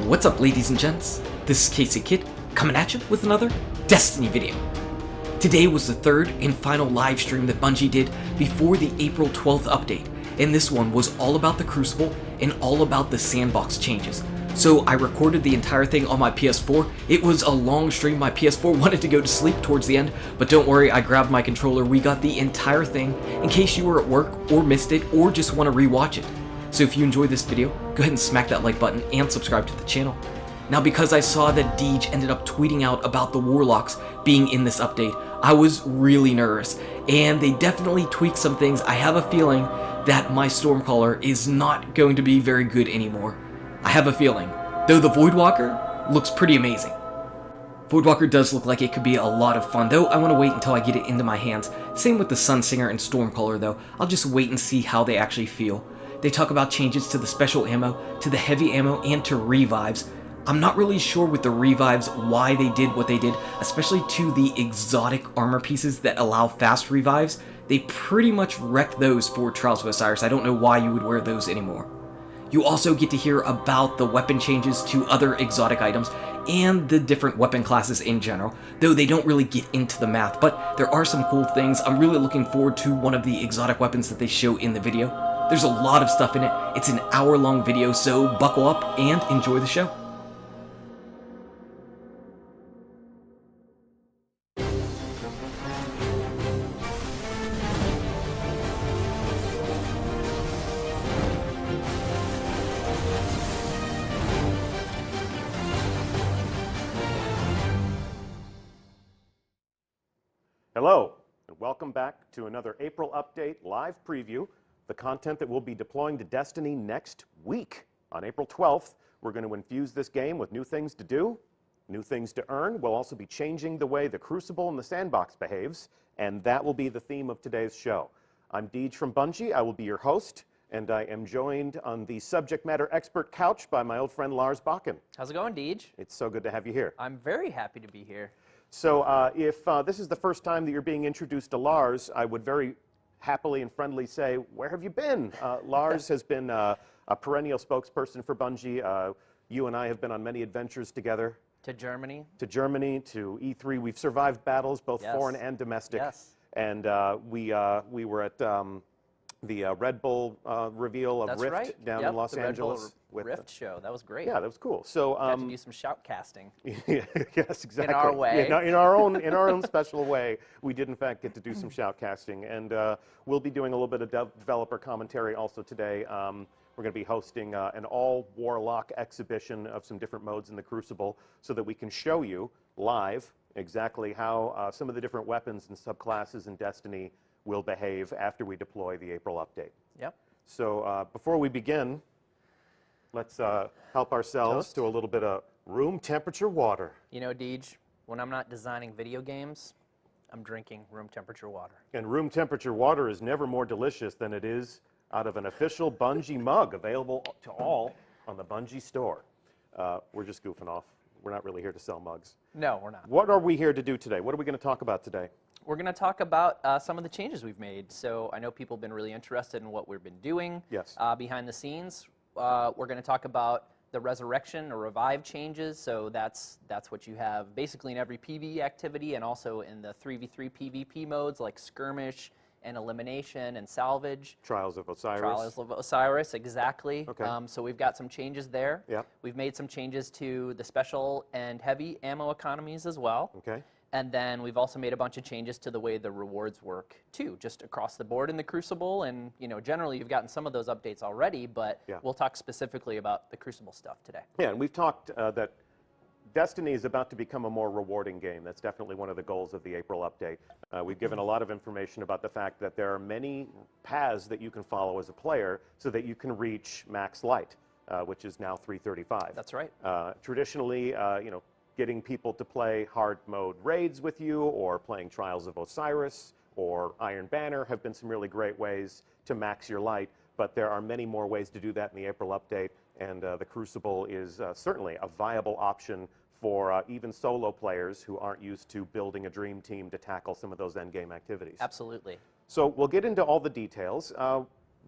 What's up, ladies and gents? This is Casey Kid, coming at you with another Destiny video. Today was the third and final live stream that Bungie did before the April 12th update, and this one was all about the Crucible and all about the sandbox changes. So I recorded the entire thing on my PS4. It was a long stream. My PS4 wanted to go to sleep towards the end, but don't worry, I grabbed my controller. We got the entire thing in case you were at work or missed it or just want to rewatch it. So if you enjoyed this video, go ahead and smack that like button and subscribe to the channel. Now, because I saw that Deej ended up tweeting out about the Warlocks being in this update, I was really nervous, and they definitely tweaked some things. I have a feeling that my Stormcaller is not going to be very good anymore. I have a feeling, though the Voidwalker looks pretty amazing. Voidwalker does look like it could be a lot of fun, though I want to wait until I get it into my hands. Same with the Sunsinger and Stormcaller, though. I'll just wait and see how they actually feel. They talk about changes to the special ammo, to the heavy ammo, and to revives. I'm not really sure with the revives why they did what they did, especially to the exotic armor pieces that allow fast revives. They pretty much wrecked those for Trials of Osiris. I don't know why you would wear those anymore. You also get to hear about the weapon changes to other exotic items and the different weapon classes in general, though they don't really get into the math, but there are some cool things. I'm really looking forward to one of the exotic weapons that they show in the video. There's a lot of stuff in it. It's an hour-long video, so buckle up and enjoy the show. Hello, and welcome back to another April Update live preview. The content that we'll be deploying to Destiny next week. On April 12th, we're going to infuse this game with new things to do, new things to earn. We'll also be changing the way the Crucible and the Sandbox behaves, and that will be the theme of today's show. I'm Deej from Bungie. I will be your host, and I am joined on the subject matter expert couch by my old friend Lars Bakken. How's it going, Deej? It's so good to have you here. I'm very happy to be here. So if this is the first time that you're being introduced to Lars, I would very happily and friendly say, where have you been? Lars has been a perennial spokesperson for Bungie. You and I have been on many adventures together. To Germany. To Germany, to E3. We've survived battles, both foreign and domestic. Yes. And we were at the Red Bull reveal of That's Rift right. down in Los Angeles. Red Bull Rift show. That was great. Yeah, that was cool. So got to do some shout casting. Yes, exactly. In our way. Yeah, in our own special way, we did in fact get to do some shout casting, and we'll be doing a little bit of developer commentary also today. We're going to be hosting an all Warlock exhibition of some different modes in the Crucible, so that we can show you live exactly how some of the different weapons and subclasses in Destiny will behave after we deploy the April update. Yep. So before we begin, let's help ourselves to a little bit of room temperature water. You know, Deej, when I'm not designing video games, I'm drinking room temperature water. And room temperature water is never more delicious than it is out of an official Bungie mug, available to all on the Bungie store. We're just goofing off. We're not really here to sell mugs. No, we're not. What are we here to do today? What are we going to talk about today? We're going to talk about some of the changes we've made. So I know people have been really interested in what we've been doing behind the scenes. We're going to talk about the resurrection or revive changes. So that's what you have basically in every PvE activity, and also in the 3v3 PvP modes like skirmish and elimination and salvage. Trials of Osiris. Trials of Osiris, exactly. Okay. So we've got some changes there. Yep. We've made some changes to the special and heavy ammo economies as well. Okay. And then we've also made a bunch of changes to the way the rewards work too, just across the board in the Crucible. And you know, generally you've gotten some of those updates already, but we'll talk specifically about the Crucible stuff today. Yeah, and we've talked that Destiny is about to become a more rewarding game. That's definitely one of the goals of the April update. We've given a lot of information about the fact that there are many paths that you can follow as a player so that you can reach max light, which is now 335. That's right. Traditionally, you know, getting people to play hard mode raids with you, or playing Trials of Osiris or Iron Banner have been some really great ways to max your light, but there are many more ways to do that in the April update, and the Crucible is certainly a viable option for even solo players who aren't used to building a dream team to tackle some of those endgame activities. Absolutely. So we'll get into all the details.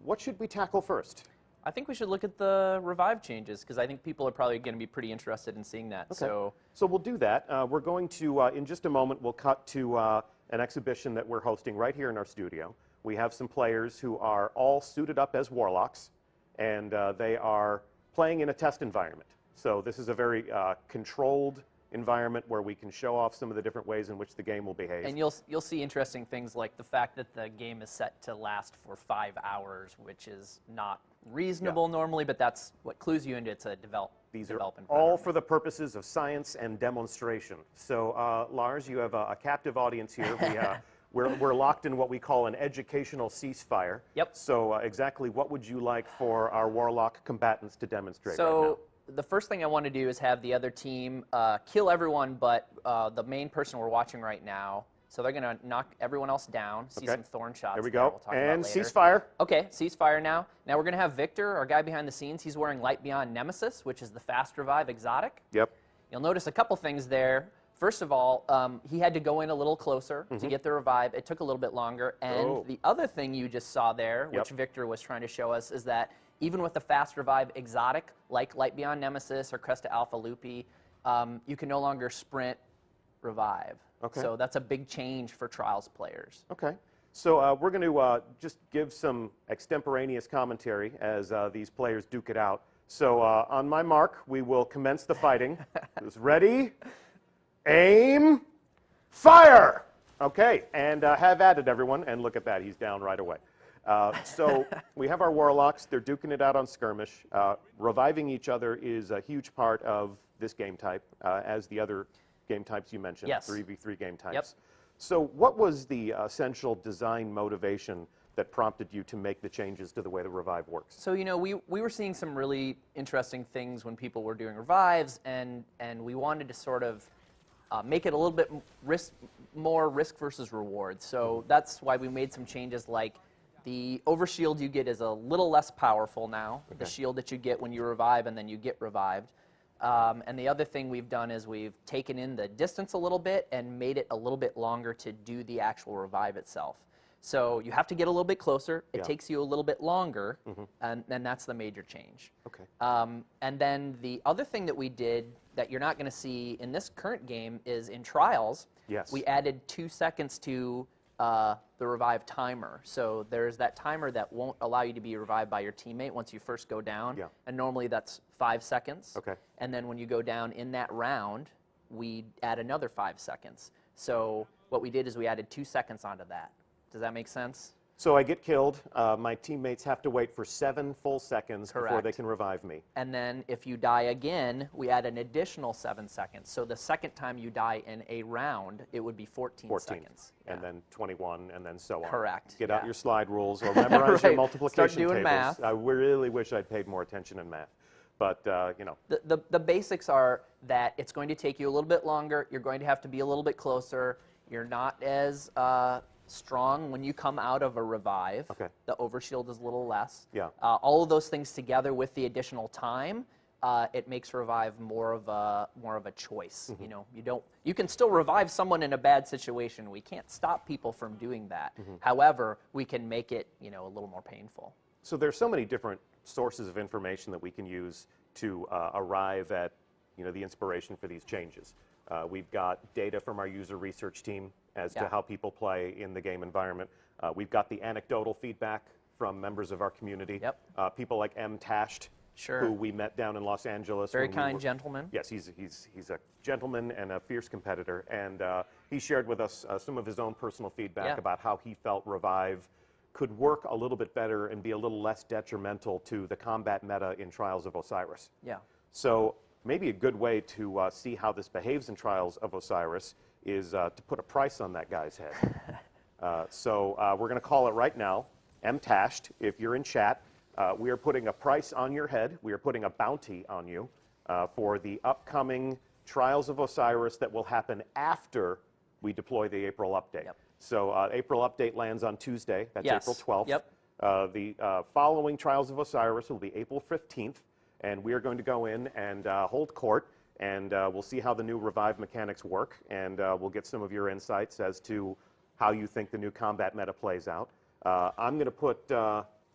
What should we tackle first? I think we should look at the revive changes, because I think people are probably going to be pretty interested in seeing that. Okay. So we'll do that. We're going to, in just a moment, we'll cut to an exhibition that we're hosting right here in our studio. We have some players who are all suited up as Warlocks, and they are playing in a test environment. So this is a very controlled environment where we can show off some of the different ways in which the game will behave. And you'll see interesting things like the fact that the game is set to last for 5 hours, which is not reasonable normally, but that's what clues you into it's a These are all for the purposes of science and demonstration. So Lars, you have a captive audience here. We're locked in what we call an educational ceasefire. Yep. So exactly what would you like for our Warlock combatants to demonstrate right now? The first thing I want to do is have the other team kill everyone but the main person we're watching right now. So they're going to knock everyone else down, see some Thorn shots. There we go. We'll and ceasefire. Okay, ceasefire now. Now we're going to have Victor, our guy behind the scenes. He's wearing Light Beyond Nemesis, which is the fast revive exotic. Yep. You'll notice a couple things there. First of all, he had to go in a little closer to get the revive. It took a little bit longer. And the other thing you just saw there, which Victor was trying to show us, is that even with the fast revive exotic, like Light Beyond Nemesis or Cresta Alpha Lupi, you can no longer sprint revive. Okay. So that's a big change for Trials players. Okay. So we're going to just give some extemporaneous commentary as these players duke it out. So on my mark, we will commence the fighting. Who's ready? Aim, fire! Okay, and have at it, everyone. And look at that, he's down right away. So we have our Warlocks. They're duking it out on skirmish. Reviving each other is a huge part of this game type, as the other game types you mentioned, 3v3 game types. Yep. So what was the essential design motivation that prompted you to make the changes to the way the revive works? So, you know, we were seeing some really interesting things when people were doing revives, and we wanted to sort of make it a little bit more risk versus reward. So that's why we made some changes, like the overshield you get is a little less powerful now, the shield that you get when you revive and then you get revived. And the other thing we've done is we've taken in the distance a little bit and made it a little bit longer to do the actual revive itself. So you have to get a little bit closer. It takes you a little bit longer, and that's the major change. Okay. And then the other thing that we did that you're not going to see in this current game is in Trials, we added 2 seconds to the revive timer. So there's that timer that won't allow you to be revived by your teammate once you first go down. And normally that's 5 seconds. Okay. And then when you go down in that round, we add another 5 seconds. So what we did is we added 2 seconds onto that. Does that make sense? So I get killed. My teammates have to wait for 7 full seconds before they can revive me. And then if you die again, we add an additional 7 seconds. So the second time you die in a round, it would be 14 seconds. And then 21, and then so on. Correct. Get out your slide rules or memorize your multiplication Start doing tables. math. I really wish I'd paid more attention in math. But, you know. The basics are that it's going to take you a little bit longer. You're going to have to be a little bit closer. You're not as strong when you come out of a revive. Okay. The overshield is a little less. Yeah. All of those things together with the additional time, it makes revive more of a choice. You know, you can still revive someone in a bad situation. We can't stop people from doing that. However, we can make it, you know, a little more painful. So there's so many different sources of information that we can use to arrive at, you know, the inspiration for these changes. We've got data from our user research team as to how people play in the game environment. We've got the anecdotal feedback from members of our community. People like M. Tasht, who we met down in Los Angeles. Very kind gentleman. Yes, he's a gentleman and a fierce competitor. And he shared with us some of his own personal feedback about how he felt Revive could work a little bit better and be a little less detrimental to the combat meta in Trials of Osiris. So maybe a good way to see how this behaves in Trials of Osiris is to put a price on that guy's head. So we're going to call it right now. M. Tasht, if you're in chat, we are putting a price on your head. We are putting a bounty on you for the upcoming Trials of Osiris that will happen after we deploy the April update. So April update lands on Tuesday. That's April 12th. The following Trials of Osiris will be April 15th. And we are going to go in and hold court, and we'll see how the new revive mechanics work, and we'll get some of your insights as to how you think the new combat meta plays out. I'm going to put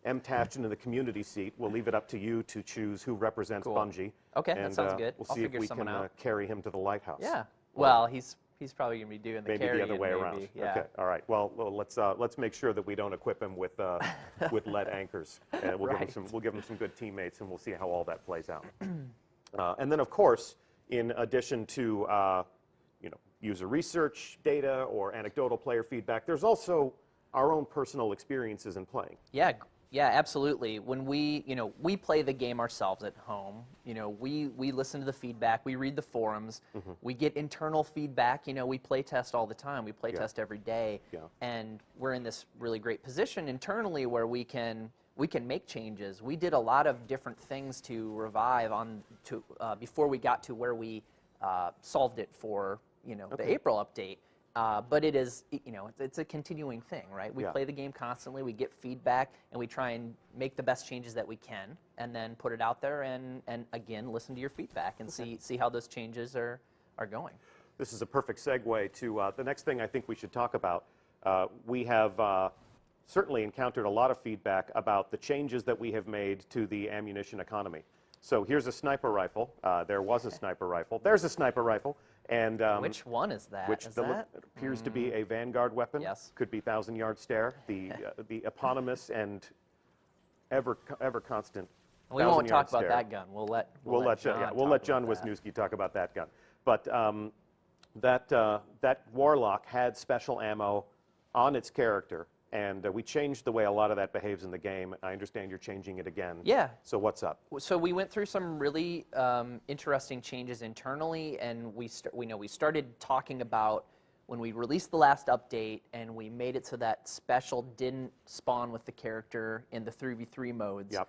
M-Tash into the community seat. We'll leave it up to you to choose who represents Bungie. Okay, and, that sounds good. We'll I'll see if figure we someone can out. carry him to the lighthouse. Yeah. Well, he's probably going to be doing the maybe carrying. the other way around. Yeah. Okay. All right. Well, let's make sure that we don't equip him with with lead anchors. And we'll give him some good teammates, and we'll see how all that plays out. And then, of course, in addition to user research data or anecdotal player feedback, there's also our own personal experiences in playing. Yeah, absolutely. When we play the game ourselves at home, we listen to the feedback, we read the forums, we get internal feedback. We play test all the time. We play test every day, and we're in this really great position internally where we can make changes. We did a lot of different things to revive before we got to where we solved it for the April update. But it is, it's a continuing thing, right? We play the game constantly, we get feedback, and we try and make the best changes that we can, and then put it out there and again, listen to your feedback and see how those changes are going. This is a perfect segue to the next thing I think we should talk about. We have certainly encountered a lot of feedback about the changes that we have made to the ammunition economy. So here's a sniper rifle. There was a sniper rifle. There's a sniper rifle. And which one is that? Which appears to be a Vanguard weapon. Yes. Could be 1,000-yard stare. The eponymous and ever constant. We won't talk about that gun. We'll let John Wisniewski talk about that gun. But that Warlock had special ammo on its character. And we changed the way a lot of that behaves in the game. I understand you're changing it again. Yeah. So what's up? So we went through some really interesting changes internally, and we started talking about when we released the last update, and we made it so that special didn't spawn with the character in the 3v3 modes. Yep.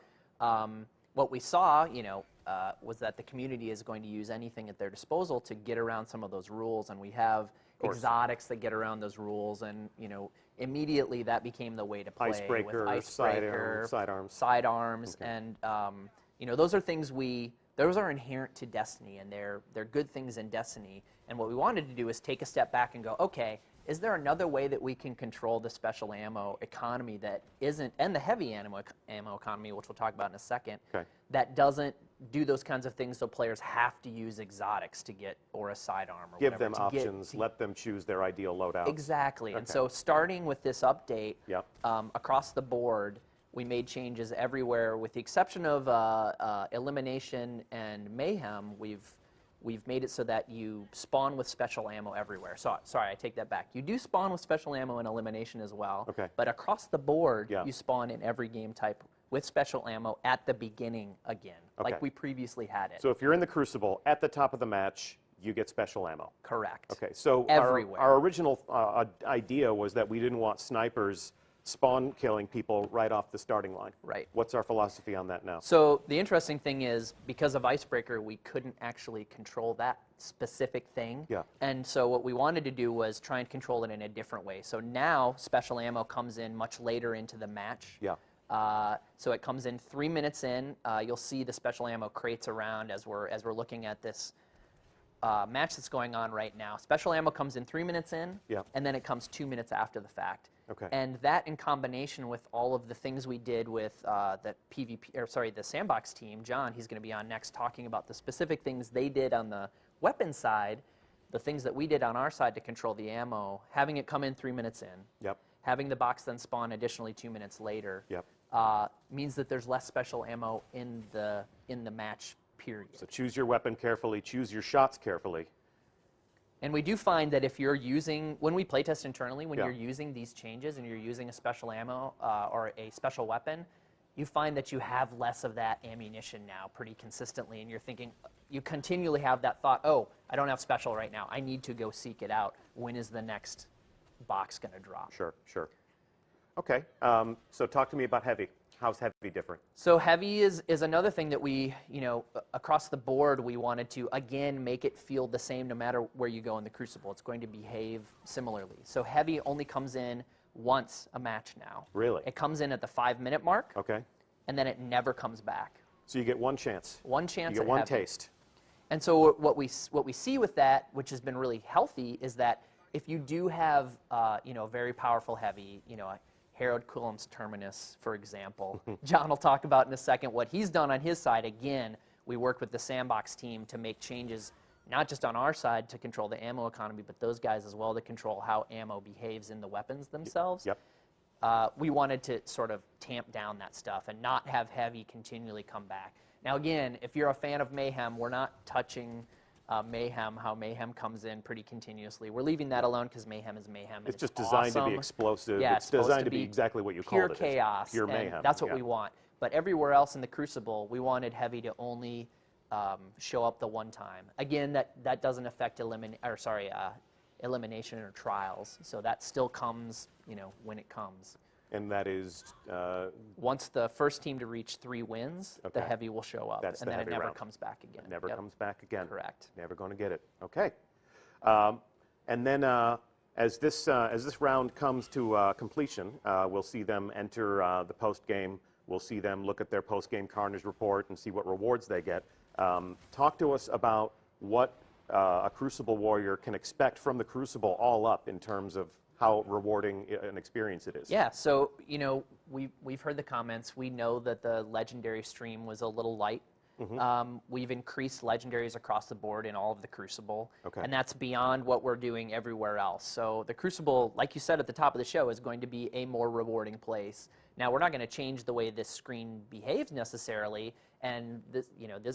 What we saw, was that the community is going to use anything at their disposal to get around some of those rules, and we have exotics that get around those rules, and immediately that became the way to play. Icebreaker, sidearms, and those are things those are inherent to Destiny, and they're good things in Destiny. And what we wanted to do is take a step back and go, okay, is there another way that we can control the special ammo economy that isn't, and the heavy ammo economy, which we'll talk about in a second, that doesn't do those kinds of things so players have to use exotics to get, or a sidearm or Give whatever. them options, let them choose their ideal loadout. Exactly. And so starting with this update, across the board, we made changes everywhere with the exception of elimination and mayhem. We've made it so that you spawn with special ammo everywhere. So, sorry, I take that back. You do spawn with special ammo in elimination as well. Okay. But across the board, you spawn in every game type with special ammo at the beginning again, like we previously had it. So if you're in the Crucible, at the top of the match, you get special ammo. Correct. Okay, so everywhere. Our original idea was that we didn't want snipers spawn killing people right off the starting line. Right. What's our philosophy on that now? So the interesting thing is, because of Icebreaker, we couldn't actually control that specific thing. Yeah. And so what we wanted to do was try and control it in a different way. So now special ammo comes in much later into the match. Yeah. So it comes in 3 minutes in. You'll see the special ammo crates around as we're looking at this match that's going on right now. Special ammo comes in 3 minutes in, and then it comes 2 minutes after the fact. Okay. And that, in combination with all of the things we did with the Sandbox team, John, he's going to be on next talking about the specific things they did on the weapon side, the things that we did on our side to control the ammo, having it come in 3 minutes in, having the box then spawn additionally 2 minutes later, means that there's less special ammo in the match period. So choose your weapon carefully, choose your shots carefully. And we do find that if you're using, when we playtest internally, when you're using these changes and you're using a special ammo or a special weapon, you find that you have less of that ammunition now pretty consistently, and you're thinking, you continually have that thought, oh, I don't have special right now. I need to go seek it out. When is the next box going to drop? Sure, sure. Okay, so talk to me about heavy. How's heavy different? So heavy is another thing that we, across the board, we wanted to, again, make it feel the same no matter where you go in the Crucible. It's going to behave similarly. So heavy only comes in once a match now. Really? It comes in at the 5-minute mark. Okay. And then it never comes back. So you get one chance. One chance. You get one taste. And so what we see with that, which has been really healthy, is that if you do have, very powerful heavy, Harold Coulom's Terminus, for example. John will talk about in a second what he's done on his side. Again, we worked with the Sandbox team to make changes, not just on our side to control the ammo economy, but those guys as well to control how ammo behaves in the weapons themselves. Yep. We wanted to sort of tamp down that stuff and not have heavy continually come back. Now again, if you're a fan of Mayhem, we're not touching Mayhem, how Mayhem comes in pretty continuously. We're leaving that alone because Mayhem is Mayhem. It's just designed to be explosive. Yeah, it's designed to be exactly what you called it. Pure chaos. Pure mayhem. That's what we want. But everywhere else in the Crucible, we wanted heavy to only show up the one time. Again, that doesn't affect elimination or trials. So that still comes, when it comes. And that is? Once the first team to reach 3 wins, the heavy will show up. That's and then it never round. comes back again. It never comes back again. Correct. Never going to get it. Okay. And then as this round comes to completion, we'll see them enter the post-game. We'll see them look at their post-game Carnage report and see what rewards they get. Talk to us about what a Crucible warrior can expect from the Crucible all up in terms of how rewarding an experience it is. Yeah, so, we've heard the comments. We know that the Legendary stream was a little light. We've increased Legendaries across the board in all of the Crucible, and that's beyond what we're doing everywhere else. So the Crucible, like you said at the top of the show, is going to be a more rewarding place. Now, we're not going to change the way this screen behaves necessarily, and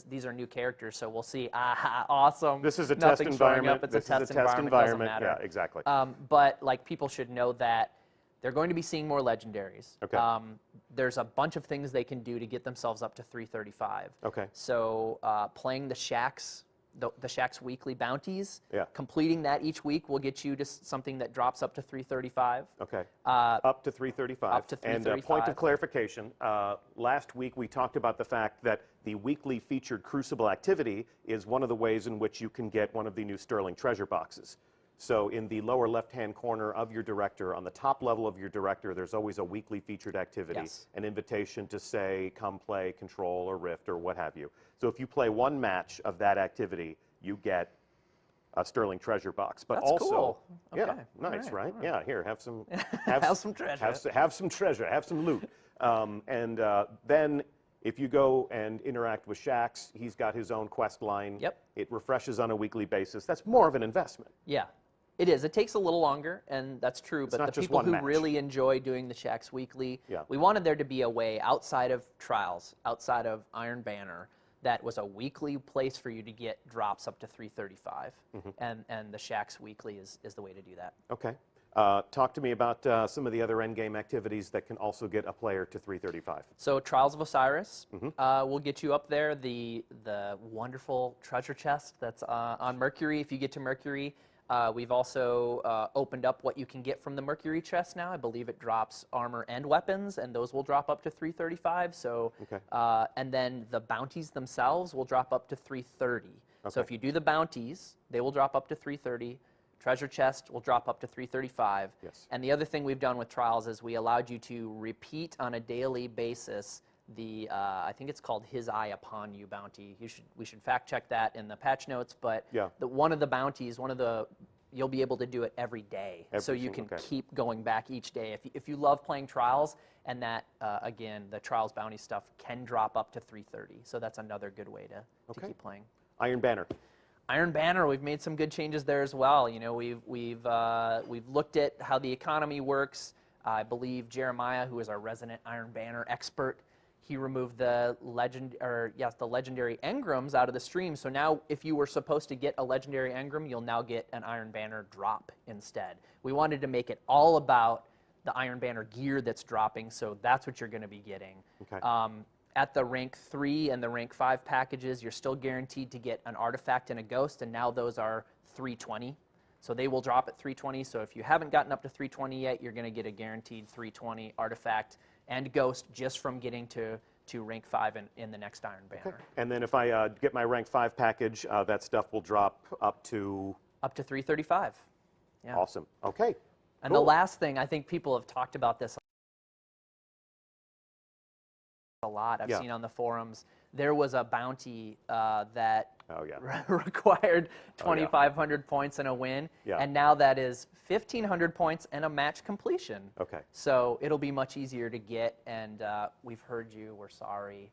these are new characters, so we'll see. Awesome. This is a test environment. It's a test environment. Doesn't matter. Yeah, exactly. But people should know that they're going to be seeing more Legendaries. Okay. There's a bunch of things they can do to get themselves up to 335. Okay. So playing the Shacks weekly bounties, completing that each week will get you to something that drops up to 335. Okay. Up to 335. Up to 335. And point of clarification, last week we talked about the fact that the weekly featured Crucible activity is one of the ways in which you can get one of the new Sterling treasure boxes. So in the lower left-hand corner of your director, on the top level of your director, there's always a weekly featured activity, an invitation to say, come play Control or Rift or what have you. So if you play one match of that activity, you get a Sterling treasure box. But That's also, cool. Okay. Yeah, nice, right? Right. Yeah, here, have some, have some treasure. Have some treasure, have some loot. Then if you go and interact with Shax, he's got his own quest line. Yep. It refreshes on a weekly basis. That's more of an investment. Yeah. It is. It takes a little longer, and that's true. But the people who really enjoy doing the Shacks weekly, we wanted there to be a way outside of Trials, outside of Iron Banner, that was a weekly place for you to get drops up to 335. And the Shacks weekly is the way to do that. Okay. Talk to me about some of the other endgame activities that can also get a player to 335. So Trials of Osiris will get you up there. The wonderful treasure chest that's on Mercury, if you get to Mercury. We've also opened up what you can get from the Mercury chest now. I believe it drops armor and weapons, and those will drop up to 335. So, and then the bounties themselves will drop up to 330. So if you do the bounties, they will drop up to 330. Treasure chest will drop up to 335. Yes. And the other thing we've done with Trials is we allowed you to repeat on a daily basis the I think it's called His Eye Upon You bounty. We should fact check that in the patch notes, but one of the bounties, you'll be able to do it every day, so you can keep going back each day. If you love playing Trials, and that again, the Trials bounty stuff can drop up to 330, so that's another good way to keep playing. Iron Banner. Iron Banner, we've made some good changes there as well. We've looked at how the economy works. I believe Jeremiah, who is our resident Iron Banner expert, he removed the legendary engrams out of the stream. So now if you were supposed to get a legendary engram, you'll now get an Iron Banner drop instead. We wanted to make it all about the Iron Banner gear that's dropping, so that's what you're going to be getting. At the rank 3 and the rank 5 packages, you're still guaranteed to get an artifact and a ghost, and now those are 320. So they will drop at 320. So if you haven't gotten up to 320 yet, you're going to get a guaranteed 320 artifact and ghost just from getting to rank 5 in the next Iron Banner. And then if I get my rank 5 package, that stuff will drop up to? Up to 335. Yeah. Awesome. Okay. And the last thing, I think people have talked about this a lot. I've Yeah. seen on the forums there was a bounty that Oh, yeah. required 2,500 points and a win, Yeah. and now that is 1,500 points and a match completion. Okay. So it'll be much easier to get, and we've heard you. We're sorry,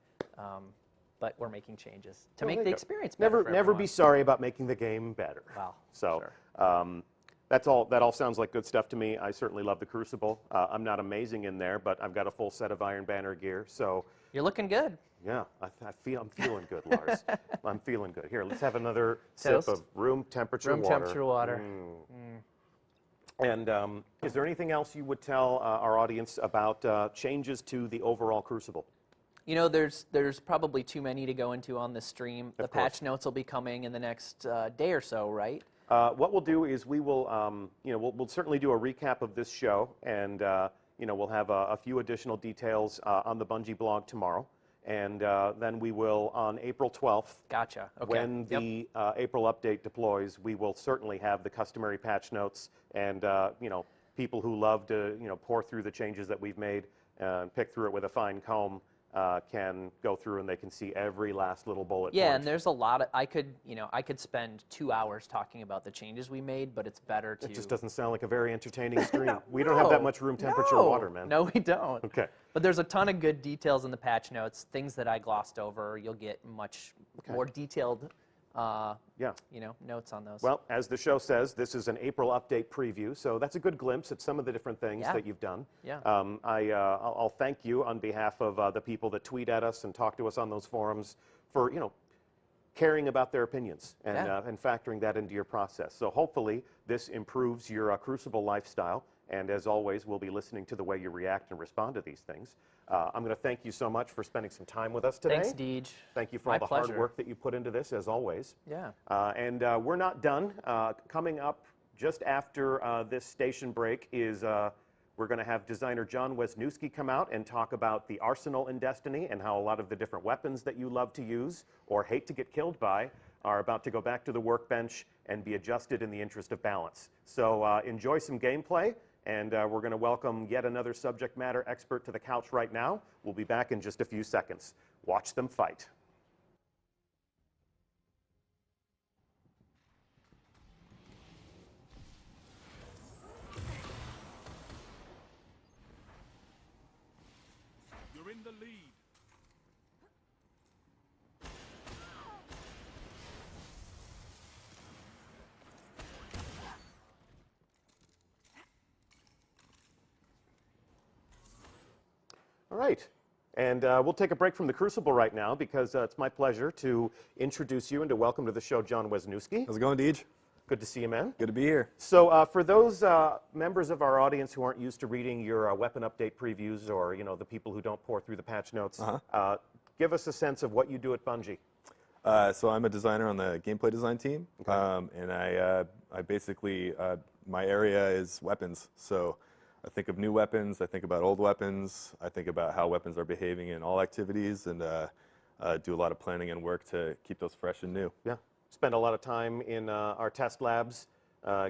but we're making changes to make the experience better. Never be sorry about making the game better. Wow. So. Sure. That all sounds like good stuff to me. I certainly love the Crucible. I'm not amazing in there, but I've got a full set of Iron Banner gear. So You're looking good. yeah, I'm feeling good, Lars. I'm feeling good. Here, let's have another Toast? sip of room temperature Room water. temperature water. And is there anything else you would tell our audience about changes to the overall Crucible? You know, there's probably too many to go into on this stream. The Of course. patch notes will be coming in the next day or so, right? What we'll do is we will, we'll certainly do a recap of this show, and we'll have a few additional details on the Bungie blog tomorrow, and then we will on April 12th. Gotcha. Okay. When the April update deploys, we will certainly have the customary patch notes, and people who love to pour through the changes that we've made and pick through it with a fine comb. Can go through and they can see every last little bullet Yeah, point. and there's a lot of I could spend 2 hours talking about the changes we made, but it's better to. It just doesn't sound like a very entertaining stream. We don't have that much room temperature water, man. No, we don't. Okay. But there's a ton of good details in the patch notes, things that I glossed over. You'll get much more detailed notes on those. Well, as the show says, this is an April update preview, so that's a good glimpse at some of the different things that you've done. Yeah. I'll thank you on behalf of the people that tweet at us and talk to us on those forums for, caring about their opinions and factoring that into your process. So hopefully this improves your Crucible lifestyle, and as always, we'll be listening to the way you react and respond to these things. I'm going to thank you so much for spending some time with us today. Thanks, Deej. Thank you for all the hard work that you put into this, as always. Yeah. And we're not done. Coming up just after this station break is we're going to have designer John Wisniewski come out and talk about the arsenal in Destiny and how a lot of the different weapons that you love to use or hate to get killed by are about to go back to the workbench and be adjusted in the interest of balance. So enjoy some gameplay. And we're going to welcome yet another subject matter expert to the couch right now. We'll be back in just a few seconds. Watch them fight. You're in the lead. All right. And we'll take a break from the Crucible right now because it's my pleasure to introduce you and to welcome to the show John Wisniewski. How's it going, Deej? Good to see you, man. Good to be here. So for those members of our audience who aren't used to reading your weapon update previews or, the people who don't pour through the patch notes, give us a sense of what you do at Bungie. So I'm a designer on the gameplay design team, and I basically, my area is weapons. So I think of new weapons, I think about old weapons, I think about how weapons are behaving in all activities, and do a lot of planning and work to keep those fresh and new. Yeah. Spend a lot of time in our test labs,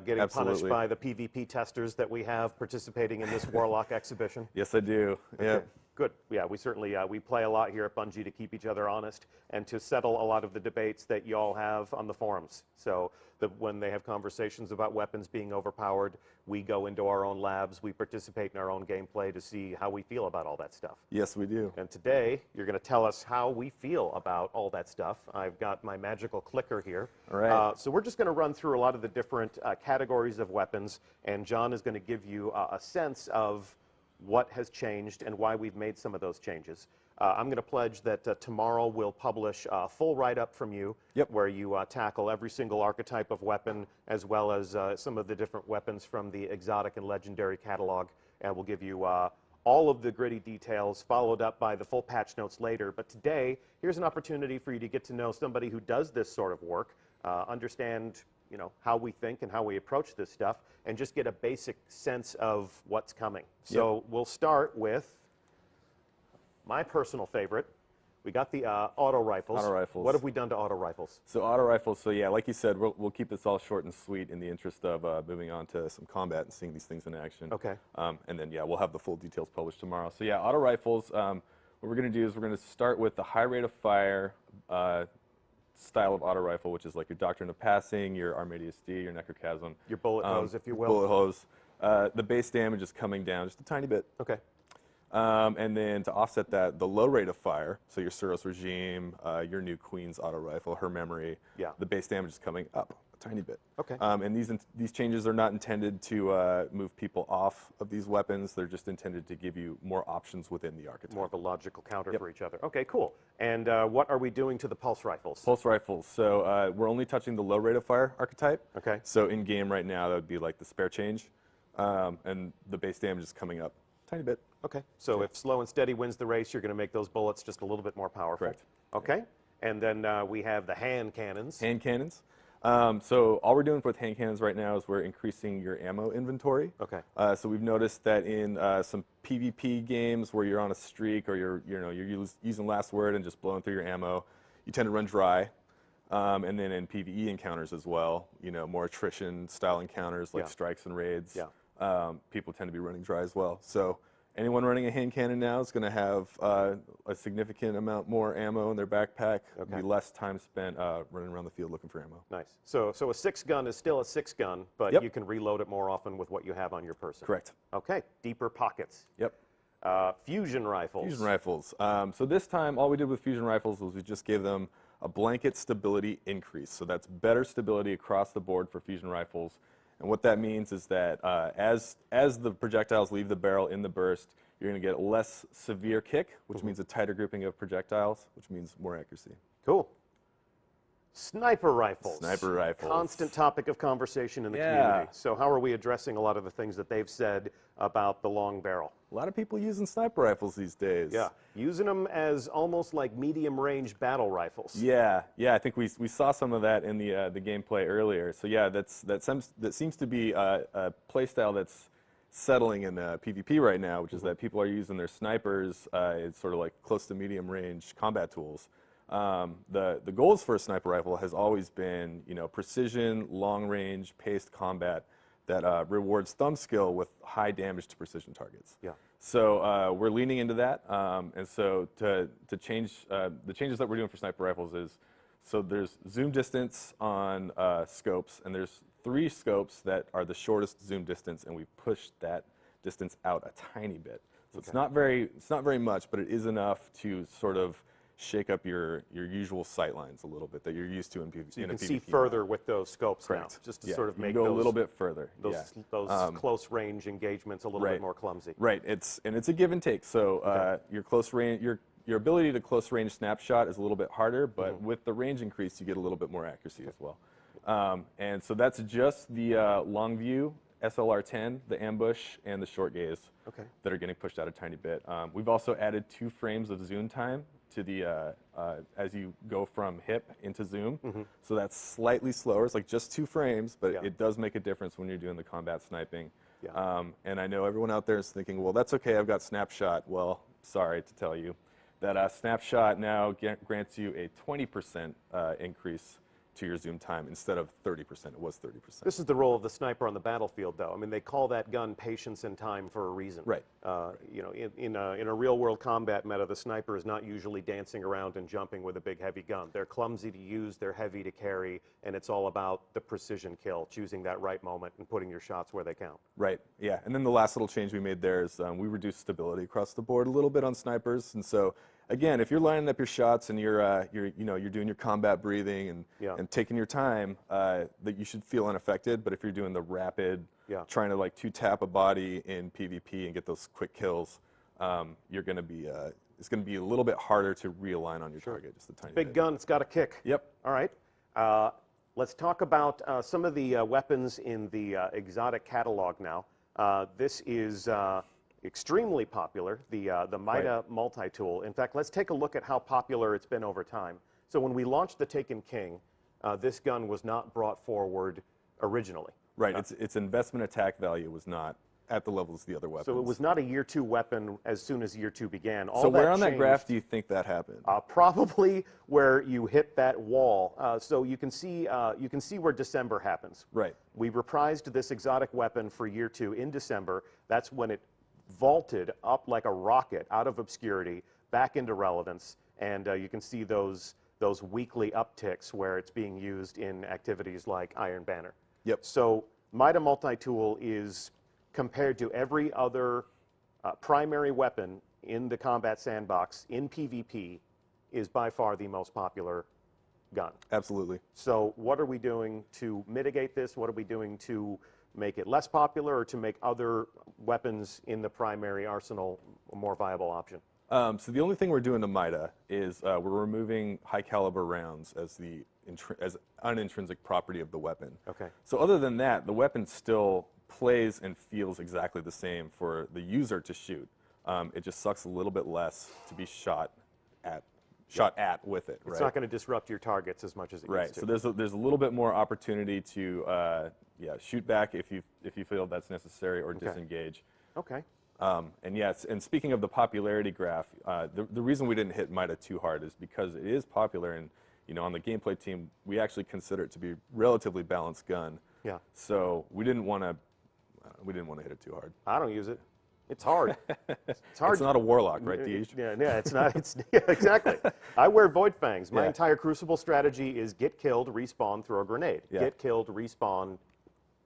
getting punished by the PvP testers that we have participating in this Warlock exhibition. Yes, I do. Okay. Yeah. Good. Yeah, we certainly we play a lot here at Bungie to keep each other honest and to settle a lot of the debates that you all have on the forums. So that when they have conversations about weapons being overpowered, we go into our own labs, we participate in our own gameplay to see how we feel about all that stuff. Yes, we do. And today, you're going to tell us how we feel about all that stuff. I've got my magical clicker here. All right. So we're just going to run through a lot of the different categories of weapons, and John is going to give you a sense of what has changed and why we've made some of those changes. I'm going to pledge that tomorrow we'll publish a full write-up from you where you tackle every single archetype of weapon as well as some of the different weapons from the exotic and legendary catalog. And we'll give you all of the gritty details followed up by the full patch notes later. But today, here's an opportunity for you to get to know somebody who does this sort of work, understand how we think and how we approach this stuff, and just get a basic sense of what's coming. So we'll start with my personal favorite. We got the auto rifles. Auto rifles. What have we done to auto rifles? So auto rifles, so yeah, like you said, we'll keep this all short and sweet in the interest of moving on to some combat and seeing these things in action. Okay. And then, yeah, we'll have the full details published tomorrow. So yeah, auto rifles, what we're going to do is we're going to start with the high rate of fire style of auto rifle, which is like your Doctrine of Passing, your Armadius D, your Necrochasm. Your bullet hose, if you will. Bullet hose. The base damage is coming down just a tiny bit. Okay. And then to offset that, the low rate of fire, so your Suros Regime, your new Queen's auto rifle, her memory, the base damage is coming up a tiny bit. Okay. And these changes are not intended to move people off of these weapons. They're just intended to give you more options within the archetype. More of a logical counter for each other. Okay, cool. And what are we doing to the pulse rifles? Pulse rifles. So we're only touching the low rate of fire archetype. Okay. So in game right now, that would be like the spare change, and the base damage is coming up a tiny bit. Okay. So if slow and steady wins the race, you're going to make those bullets just a little bit more powerful. Correct. Okay. And then we have the hand cannons. Hand cannons. So all we're doing with hand cannons right now is we're increasing your ammo inventory. Okay. So we've noticed that in some PvP games where you're on a streak or you're using last word and just blowing through your ammo, you tend to run dry. And then in PvE encounters as well, more attrition style encounters like strikes and raids, people tend to be running dry as well. So anyone running a hand cannon now is going to have a significant amount more ammo in their backpack. It'll be less time spent running around the field looking for ammo. Nice. So a 6-gun is still a 6-gun, but you can reload it more often with what you have on your person. Correct. Okay. Deeper pockets. Yep. Fusion rifles. Fusion rifles. So this time, all we did with fusion rifles was we just gave them a blanket stability increase. So that's better stability across the board for fusion rifles. And what that means is that as the projectiles leave the barrel in the burst, you're going to get a less severe kick, which means a tighter grouping of projectiles, which means more accuracy. Cool. Sniper rifles. Sniper rifles. Constant topic of conversation in the community. So how are we addressing a lot of the things that they've said about the long barrel? A lot of people using sniper rifles these days. Yeah, using them as almost like medium-range battle rifles. Yeah, I think we saw some of that in the gameplay earlier. So yeah, that seems to be a play style that's settling in PvP right now, which is that people are using their snipers as sort of like close to medium-range combat tools. The goals for a sniper rifle has always been, precision, long-range, paced combat that rewards thumb skill with high damage to precision targets. Yeah. So we're leaning into that, and so to change the changes that we're doing for sniper rifles is, so there's zoom distance on scopes, and there's 3 scopes that are the shortest zoom distance, and we've pushed that distance out a tiny bit. So it's not very much, but it is enough to sort of shake up your usual sight lines a little bit that you're used to in PvP. So you can see further with those scopes now, just to sort of make go a little bit further. Those close range engagements a little bit more clumsy. Right. It's a give and take. So your close range, your ability to close range snapshot is a little bit harder, but with the range increase, you get a little bit more accuracy as well. And so that's just the long view, SLR-10, the ambush, and the short gaze that are getting pushed out a tiny bit. We've also added 2 frames of zoom time to the as you go from hip into zoom. So that's slightly slower. It's like just 2 frames, but it does make a difference when you're doing the combat sniping. And I know everyone out there is thinking, well, that's okay, I've got snapshot. Well, sorry to tell you that snapshot now grants you a 20% increase to your zoom time instead of 30%. It was 30%. This is the role of the sniper on the battlefield, though. I mean, they call that gun patience and time for a reason. Right. In a real-world combat meta, the sniper is not usually dancing around and jumping with a big, heavy gun. They're clumsy to use, they're heavy to carry, and it's all about the precision kill, choosing that right moment and putting your shots where they count. Right. Yeah. And then the last little change we made there is we reduced stability across the board a little bit on snipers, and so. Again, if you're lining up your shots and you're doing your combat breathing and taking your time, that you should feel unaffected. But if you're doing the rapid, trying to like 2-tap a body in PvP and get those quick kills, you're going to be it's going to be a little bit harder to realign on your target. Just a tiny big bit. gun, it's got a kick. Yep. All right. Let's talk about some of the weapons in the exotic catalog now. This is. Extremely popular, the MIDA multi-tool. In fact, let's take a look at how popular it's been over time. So when we launched the Taken King, this gun was not brought forward originally. Right, its investment attack value was not at the levels of the other weapons. So it was not a year 2 weapon as soon as year 2 began. So where on that graph do you think that happened? Probably where you hit that wall. So you can see where December happens. Right. We reprised this exotic weapon for year 2 in December. That's when it vaulted up like a rocket out of obscurity, back into relevance, and you can see those weekly upticks where it's being used in activities like Iron Banner. Yep. So MIDA multi-tool is, compared to every other primary weapon in the combat sandbox in PvP, is by far the most popular gun. Absolutely. So what are we doing to mitigate this? What are we doing to make it less popular, or to make other weapons in the primary arsenal a more viable option? So the only thing we're doing to MIDA is we're removing high caliber rounds as as an intrinsic property of the weapon. Okay. So other than that, the weapon still plays and feels exactly the same for the user to shoot. It just sucks a little bit less to be shot at with it. It's not going to disrupt your targets as much as it used to. So there's a little bit more opportunity to shoot back if you feel that's necessary, or disengage. Okay. And speaking of the popularity graph, the reason we didn't hit MIDA too hard is because it is popular, and on the gameplay team we actually consider it to be a relatively balanced gun. Yeah. So we didn't want to hit it too hard. I don't use it. It's hard. It's hard. It's not a Warlock, right, Deej? Yeah, it's not. Yeah, exactly. I wear Void Fangs. My Yeah. entire Crucible strategy is get killed, respawn, throw a grenade. Yeah. Get killed, respawn,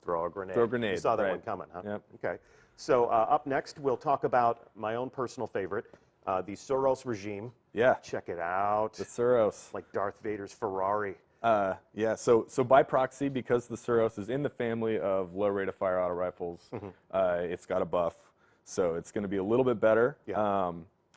throw a grenade. Throw a grenade, You saw that right. one coming, huh? Yep. Okay. So up next, we'll talk about my own personal favorite, the Suros regime. Yeah. Check it out. The Suros. Like Darth Vader's Ferrari. So by proxy, because the Suros is in the family of low rate of fire auto rifles, it's got a buff. So it's going to be a little bit better. Yeah.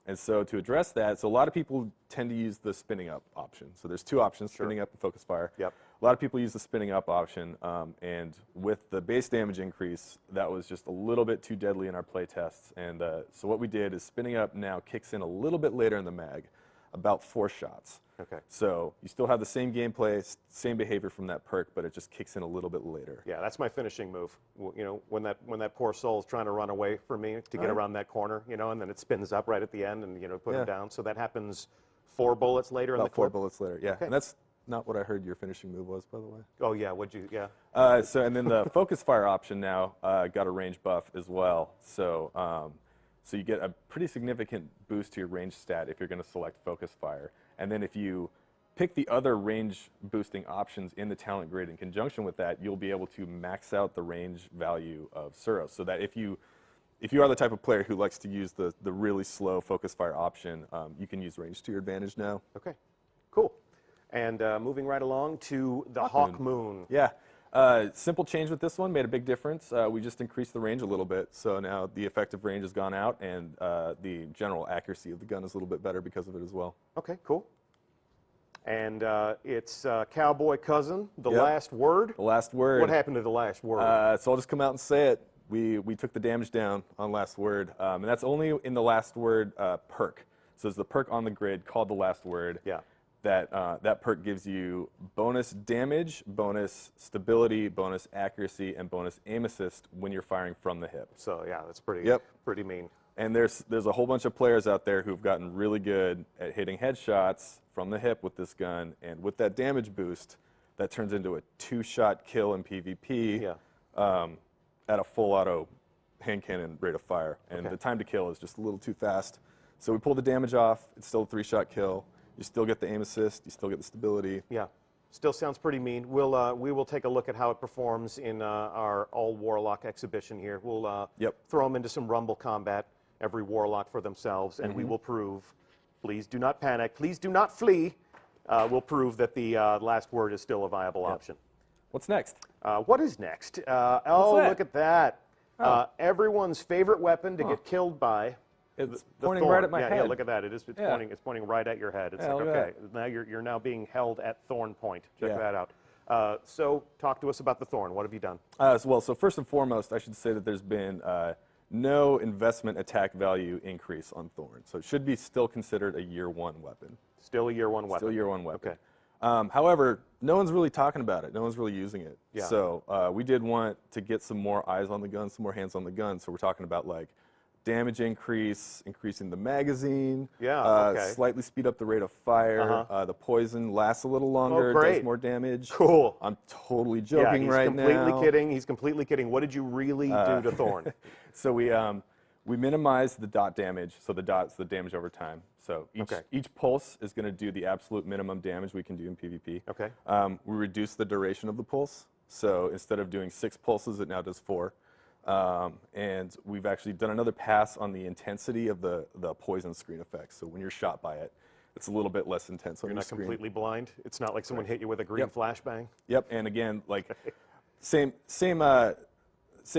And so to address that, so a lot of people tend to use the spinning up option. So there's two options, spinning up and focus fire. Yep. A lot of people use the spinning up option, and with the base damage increase, that was just a little bit too deadly in our play tests. And so what we did is spinning up now kicks in a little bit later in the mag, about 4 shots. Okay. So you still have the same gameplay, same behavior from that perk, but it just kicks in a little bit later. Yeah, that's my finishing move. When that poor soul is trying to run away from me to get around that corner, and then it spins up right at the end and put him down. So that happens 4 bullets later in the About 4 clip? bullets later, yeah. Okay. And that's not what I heard your finishing move was, by the way. Oh yeah, what'd you? Yeah. And then the focus fire option now got a range buff as well. So so you get a pretty significant boost to your range stat if you're going to select focus fire. And then if you pick the other range boosting options in the talent grid in conjunction with that, you'll be able to max out the range value of Suros. So that if you are the type of player who likes to use the really slow focus fire option, you can use range to your advantage now. Okay, cool. And moving right along to the Hawkmoon. Yeah. Simple change with this one, made a big difference. We just increased the range a little bit, so now the effective range has gone out, and the general accuracy of the gun is a little bit better because of it as well. Okay, cool. And it's Cowboy Cousin, the Yep. last word. The last word. What happened to the last word? So I'll just come out and say it. We took the damage down on last word, and that's only in the last word perk. So it's the perk on the grid called the last word. Yeah. That perk gives you bonus damage, bonus stability, bonus accuracy, and bonus aim assist when you're firing from the hip. So yeah, that's pretty mean. And there's a whole bunch of players out there who've gotten really good at hitting headshots from the hip with this gun, and with that damage boost, that turns into a 2-shot kill in PvP at a full auto hand cannon rate of fire. And the time to kill is just a little too fast. So we pulled the damage off. It's still a 3-shot kill. You still get the aim assist. You still get the stability. Yeah, still sounds pretty mean. We will take a look at how it performs in our all Warlock exhibition here. We'll throw them into some Rumble combat, every Warlock for themselves, and we will prove. Please do not panic. Please do not flee. We'll prove that the last word is still a viable option. What's next? What is next? that? Look at that. Everyone's favorite weapon to get killed by. It's The pointing Thorn. right at my head. Yeah, look at that. It's pointing right at your head. It's Yeah, like, look at okay, now you're now being held at Thorn point. Check Yeah. that out. So talk to us about the Thorn. What have you done? So first and foremost, I should say that there's been no investment attack value increase on Thorn. So it should be still considered a year 1 weapon. Still a year 1 weapon. Still year 1 weapon. Okay. However, no one's really talking about it. No one's really using it. Yeah. So we did want to get some more eyes on the gun, some more hands on the gun. So we're talking about like damage increase, increasing the magazine, slightly speed up the rate of fire. The poison lasts a little longer, does more damage. Cool. I'm totally joking he's right completely now. kidding. He's completely kidding. What did you really do to Thorn? So We minimize the dot damage, so the dot's the damage over time. So each pulse is going to do the absolute minimum damage we can do in PvP. Okay. We reduce the duration of the pulse, so instead of doing 6 pulses, it now does 4. And we've actually done another pass on the intensity of the poison screen effect. So when you're shot by it, it's a little bit less intense on You're your not screen. completely blind. It's not like someone hit you with a green flashbang. Yep, and again, like same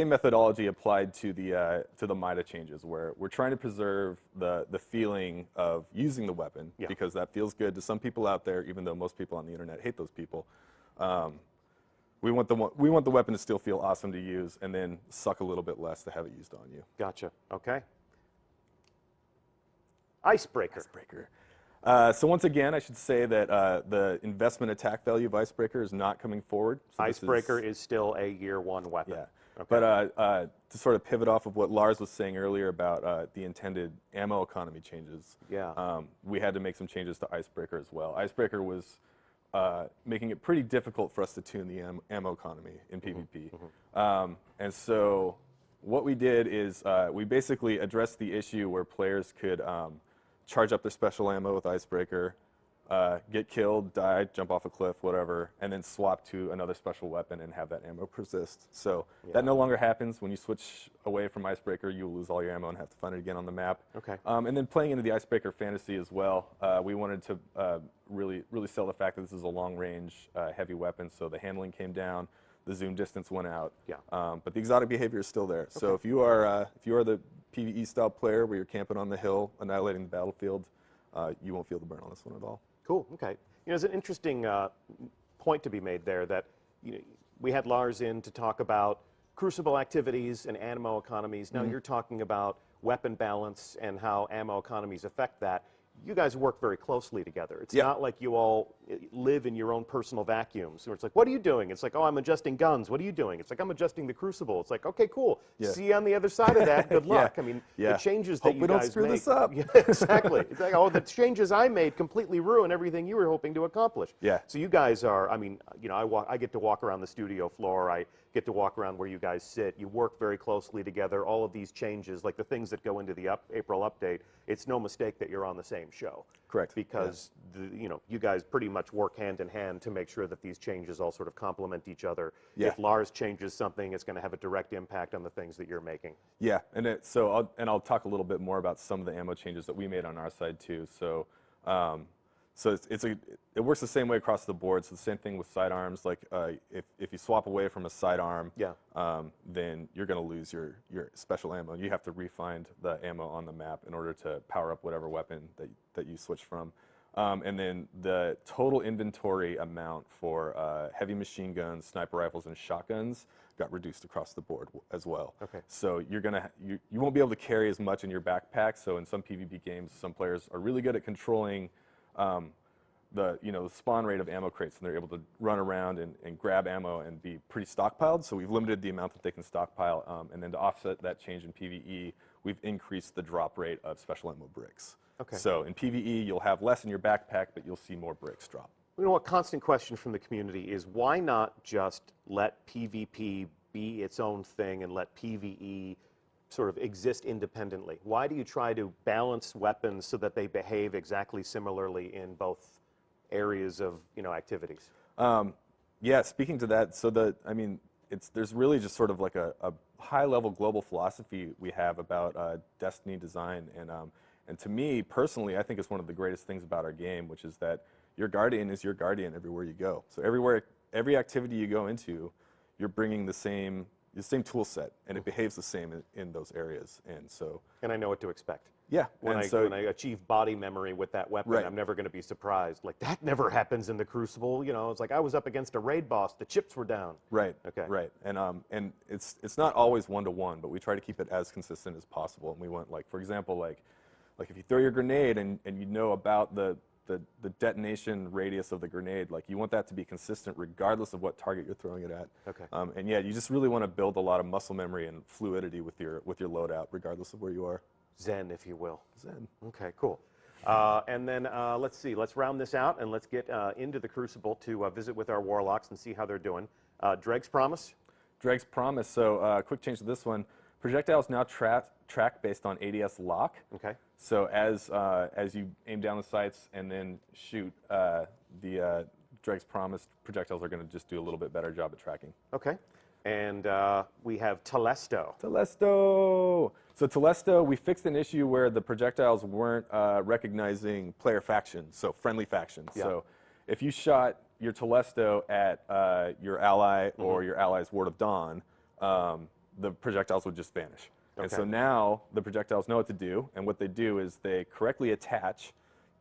methodology applied to the MIDA changes, where we're trying to preserve the feeling of using the weapon because that feels good to some people out there, even though most people on the internet hate those people. We want the weapon to still feel awesome to use, and then suck a little bit less to have it used on you. Gotcha. Okay. Icebreaker. So once again, I should say that the investment attack value of Icebreaker is not coming forward. So Icebreaker is still a year 1 weapon. Yeah. Okay. But to sort of pivot off of what Lars was saying earlier about the intended ammo economy changes, we had to make some changes to Icebreaker as well. Icebreaker was making it pretty difficult for us to tune the ammo economy in PvP. And so what we did is we basically addressed the issue where players could charge up their special ammo with Icebreaker, get killed, die, jump off a cliff, whatever, and then swap to another special weapon and have that ammo persist. So that no longer happens. When you switch away from Icebreaker, you'll lose all your ammo and have to find it again on the map. Okay. And then playing into the Icebreaker fantasy as well, we wanted to really sell the fact that this is a long-range heavy weapon, so the handling came down, the zoom distance went out. But the exotic behavior is still there. So if you are the PvE style player where you're camping on the hill, annihilating the battlefield, you won't feel the burn on this one at all. Cool. Okay. There's an interesting point to be made there that we had Lars in to talk about Crucible activities and ammo economies. Now you're talking about weapon balance and how ammo economies affect that. You guys work very closely together. It's not like you all live in your own personal vacuums. Where it's like, what are you doing? It's like, oh, I'm adjusting guns. What are you doing? It's like, I'm adjusting the Crucible. It's like, okay, cool. See you on the other side of that. Good luck. I mean, the changes that Hope you we don't guys screw make. this up. Exactly. It's like, oh, the changes I made completely ruin everything you were hoping to accomplish. So you guys are, I mean, I get to walk around the studio floor. I get to walk around where you guys sit. You work very closely together. All of these changes, like the things that go into the April update, it's no mistake that you're on the same show. Correct. Because you guys pretty much work hand in hand to make sure that these changes all sort of complement each other. If Lars changes something, it's going to have a direct impact on the things that you're making. And I'll talk a little bit more about some of the ammo changes that we made on our side too. So it works the same way across the board. So the same thing with sidearms. Like if you swap away from a sidearm, then you're going to lose your special ammo. You have to re-find the ammo on the map in order to power up whatever weapon that you switch from. And then the total inventory amount for heavy machine guns, sniper rifles, and shotguns got reduced across the board as well. So you won't be able to carry as much in your backpack. So in some PvP games, some players are really good at controlling the spawn rate of ammo crates, and they're able to run around and grab ammo and be pretty stockpiled. So we've limited the amount that they can stockpile, and then to offset that change in PvE, we've increased the drop rate of special ammo bricks. So in PvE, you'll have less in your backpack, but you'll see more bricks drop. You know what? Constant question from the community is, why not just let PvP be its own thing and let PvE sort of exist independently? Why do you try to balance weapons so that they behave exactly similarly in both areas of activities? Speaking to that, so there's really just sort of like a high-level global philosophy we have about Destiny design, and to me personally, I think it's one of the greatest things about our game, which is that your Guardian is your Guardian everywhere you go. So every activity you go into, you're bringing the same tool set, and it behaves the same in those areas, and I know what to expect. When I achieve body memory with that weapon, I'm never going to be surprised. Like, that never happens in the Crucible. It's like I was up against a raid boss, the chips were down. And it's not always one-to-one, but we try to keep it as consistent as possible. And we want, like, for example, like if you throw your grenade and you know about the detonation radius of the grenade, like, you want that to be consistent regardless of what target you're throwing it at. You just really want to build a lot of muscle memory and fluidity with your loadout regardless of where you are. Zen, if you will. Zen. Okay, cool. And then let's see. Let's round this out and let's get into the Crucible to visit with our Warlocks and see how they're doing. Dreg's Promise? Dreg's Promise. So quick change to this one. Projectiles now track based on ADS lock. Okay. So as you aim down the sights and then shoot, the Dreg's promised projectiles are going to just do a little bit better job at tracking. Okay. And we have Telesto. Telesto! So Telesto, we fixed an issue where the projectiles weren't recognizing player factions, so friendly factions. Yeah. So if you shot your Telesto at your ally or your ally's Ward of Dawn, the projectiles would just vanish. Okay. And so now the projectiles know what to do, and what they do is they correctly attach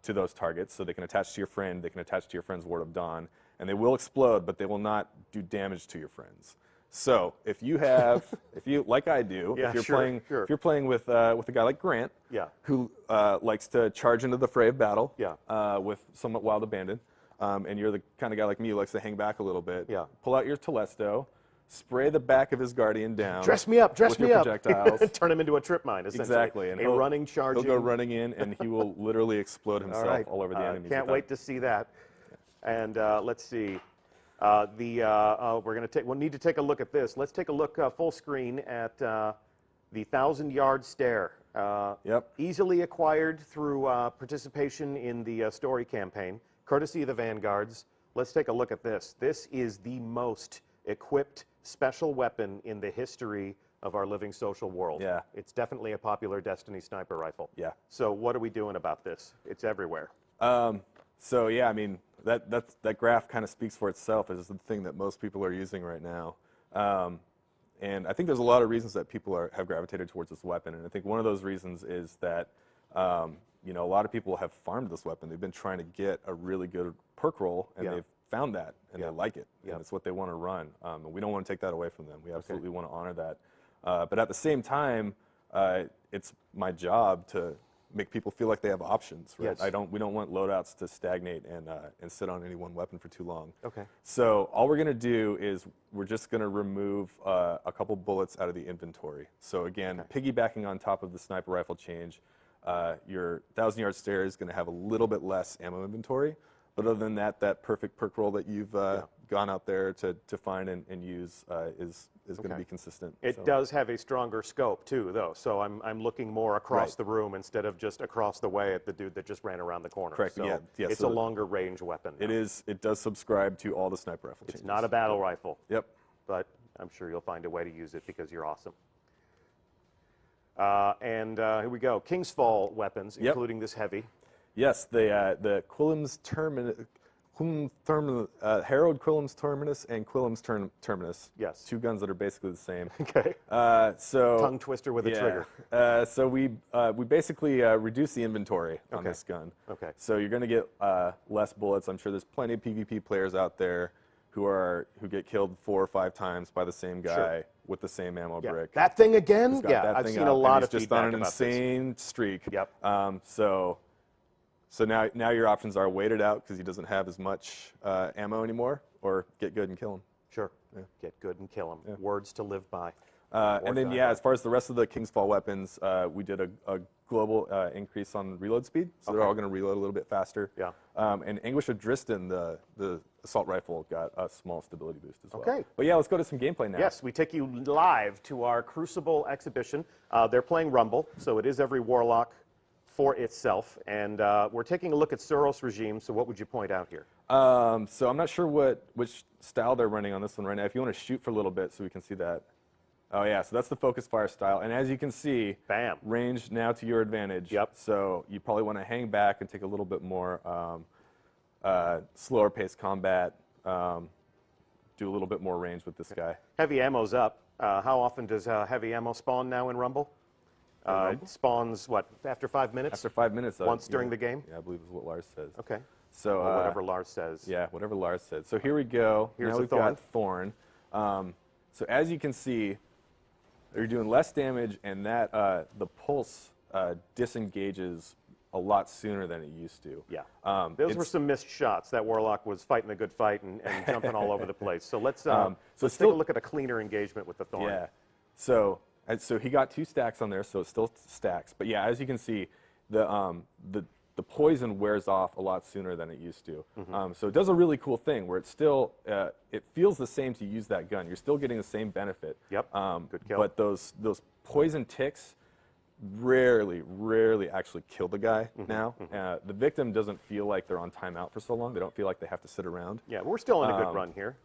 to those targets, so they can attach to your friend, they can attach to your friend's Ward of Dawn, and they will explode, but they will not do damage to your friends. So if you have, if you like I do, Yeah, if you're sure, playing, sure. if you're playing with a guy like Grant, Yeah. who likes to charge into the fray of battle, Yeah. with somewhat wild abandon, and you're the kind of guy like me who likes to hang back a little bit, Yeah. pull out your Telesto, spray the back of his Guardian down. Dress me up, dress with me your up. projectiles. Turn him into a trip mine, essentially. Exactly. And a running, charging. He'll go running in, and he will literally explode himself all over the enemies. Can't wait to see that. And let's see. We're going to take. We'll need to take a look at this. Let's take a look full screen at the 1,000-yard stare. Yep. Easily acquired through participation in the story campaign, courtesy of the Vanguards. Let's take a look at this. This is the most equipped special weapon in the history of our living social world. Yeah. It's definitely a popular Destiny sniper rifle. Yeah. So what are we doing about this? It's everywhere. So yeah, I mean that graph kind of speaks for itself as the thing that most people are using right now, and I think there's a lot of reasons that people have gravitated towards this weapon, and I think one of those reasons is that you know, a lot of people have farmed this weapon. They've been trying to get a really good perk roll, and they've found that, and they like it, and it's what they want to run. And we don't want to take that away from them. We absolutely want to honor that. But at the same time, it's my job to make people feel like they have options, right? Yes. We don't want loadouts to stagnate and sit on any one weapon for too long. Okay. So all we're going to do is we're just going to remove a couple bullets out of the inventory. So again, piggybacking on top of the sniper rifle change, your 1,000-yard stare is going to have a little bit less ammo inventory. But other than that, that perfect perk roll that you've gone out there to find and use is going to be consistent. It does have a stronger scope too, though. So I'm looking more across the room instead of just across the way at the dude that just ran around the corner. Correct. So it's a longer range weapon now. It is. It does subscribe to all the sniper rifle changes. It's not a battle rifle. Yep. But I'm sure you'll find a way to use it because you're awesome. Here we go. King's Fall weapons, including this heavy. Yes, the Quillam's Harrowed Quillam's Terminus and Quillam's Terminus. Yes. Two guns that are basically the same. Okay. Tongue twister with a trigger. So we basically reduce the inventory on this gun. Okay. So you're going to get less bullets. I'm sure there's plenty of PvP players out there who get killed 4 or 5 times by the same guy with the same ammo brick. That thing again? Yeah, I've seen a lot of just feedback on an about insane streak. Yep. So now your options are wait it out because he doesn't have as much ammo anymore, or get good and kill him. Sure. Yeah. Get good and kill him. Yeah. Words to live by. And then as far as the rest of the King's Fall weapons, we did a global increase on reload speed, so they're all going to reload a little bit faster. Yeah. And Anguish of Dristan, the assault rifle, got a small stability boost as well. Okay. But yeah, let's go to some gameplay now. Yes, we take you live to our Crucible exhibition. They're playing Rumble, so it is every Warlock for itself, and we're taking a look at Suros regime. So what would you point out here? So I'm not sure which style they're running on this one right now. If you want to shoot for a little bit so we can see that. Oh yeah, so that's the focus fire style, and as you can see, bam, range now to your advantage. Yep. So you probably want to hang back and take a little bit more slower paced combat. Do a little bit more range with this guy. Heavy ammo's up. How often does heavy ammo spawn now in Rumble? It spawns, what, after 5 minutes? After 5 minutes. Once during the game? Yeah, I believe is what Lars says. Okay. So or whatever Lars says. Yeah, whatever Lars said. So here we go. Here's now we've got Thorn. So as you can see, you're doing less damage, and that the pulse disengages a lot sooner than it used to. Yeah. Those were some missed shots. That Warlock was fighting a good fight and jumping all over the place. So let's take a look at a cleaner engagement with the Thorn. Yeah. So he got 2 stacks on there, so it still stacks. But yeah, as you can see, the the poison wears off a lot sooner than it used to. So it does a really cool thing where it's still, it feels the same to use that gun. You're still getting the same benefit. Yep, good kill. But those poison ticks rarely actually kill the guy now. The victim doesn't feel like they're on timeout for so long. They don't feel like they have to sit around. Yeah, we're still in a good run here.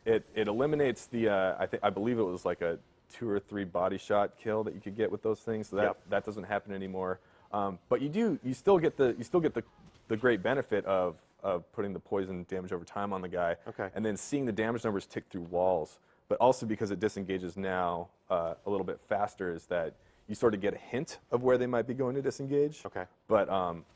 It eliminates the, I believe it was like a 2 or 3 body shot kill that you could get with those things. So that doesn't happen anymore. But you still get the great benefit of putting the poison damage over time on the guy, and then seeing the damage numbers tick through walls. But also because it disengages now a little bit faster, is that you sort of get a hint of where they might be going to disengage. But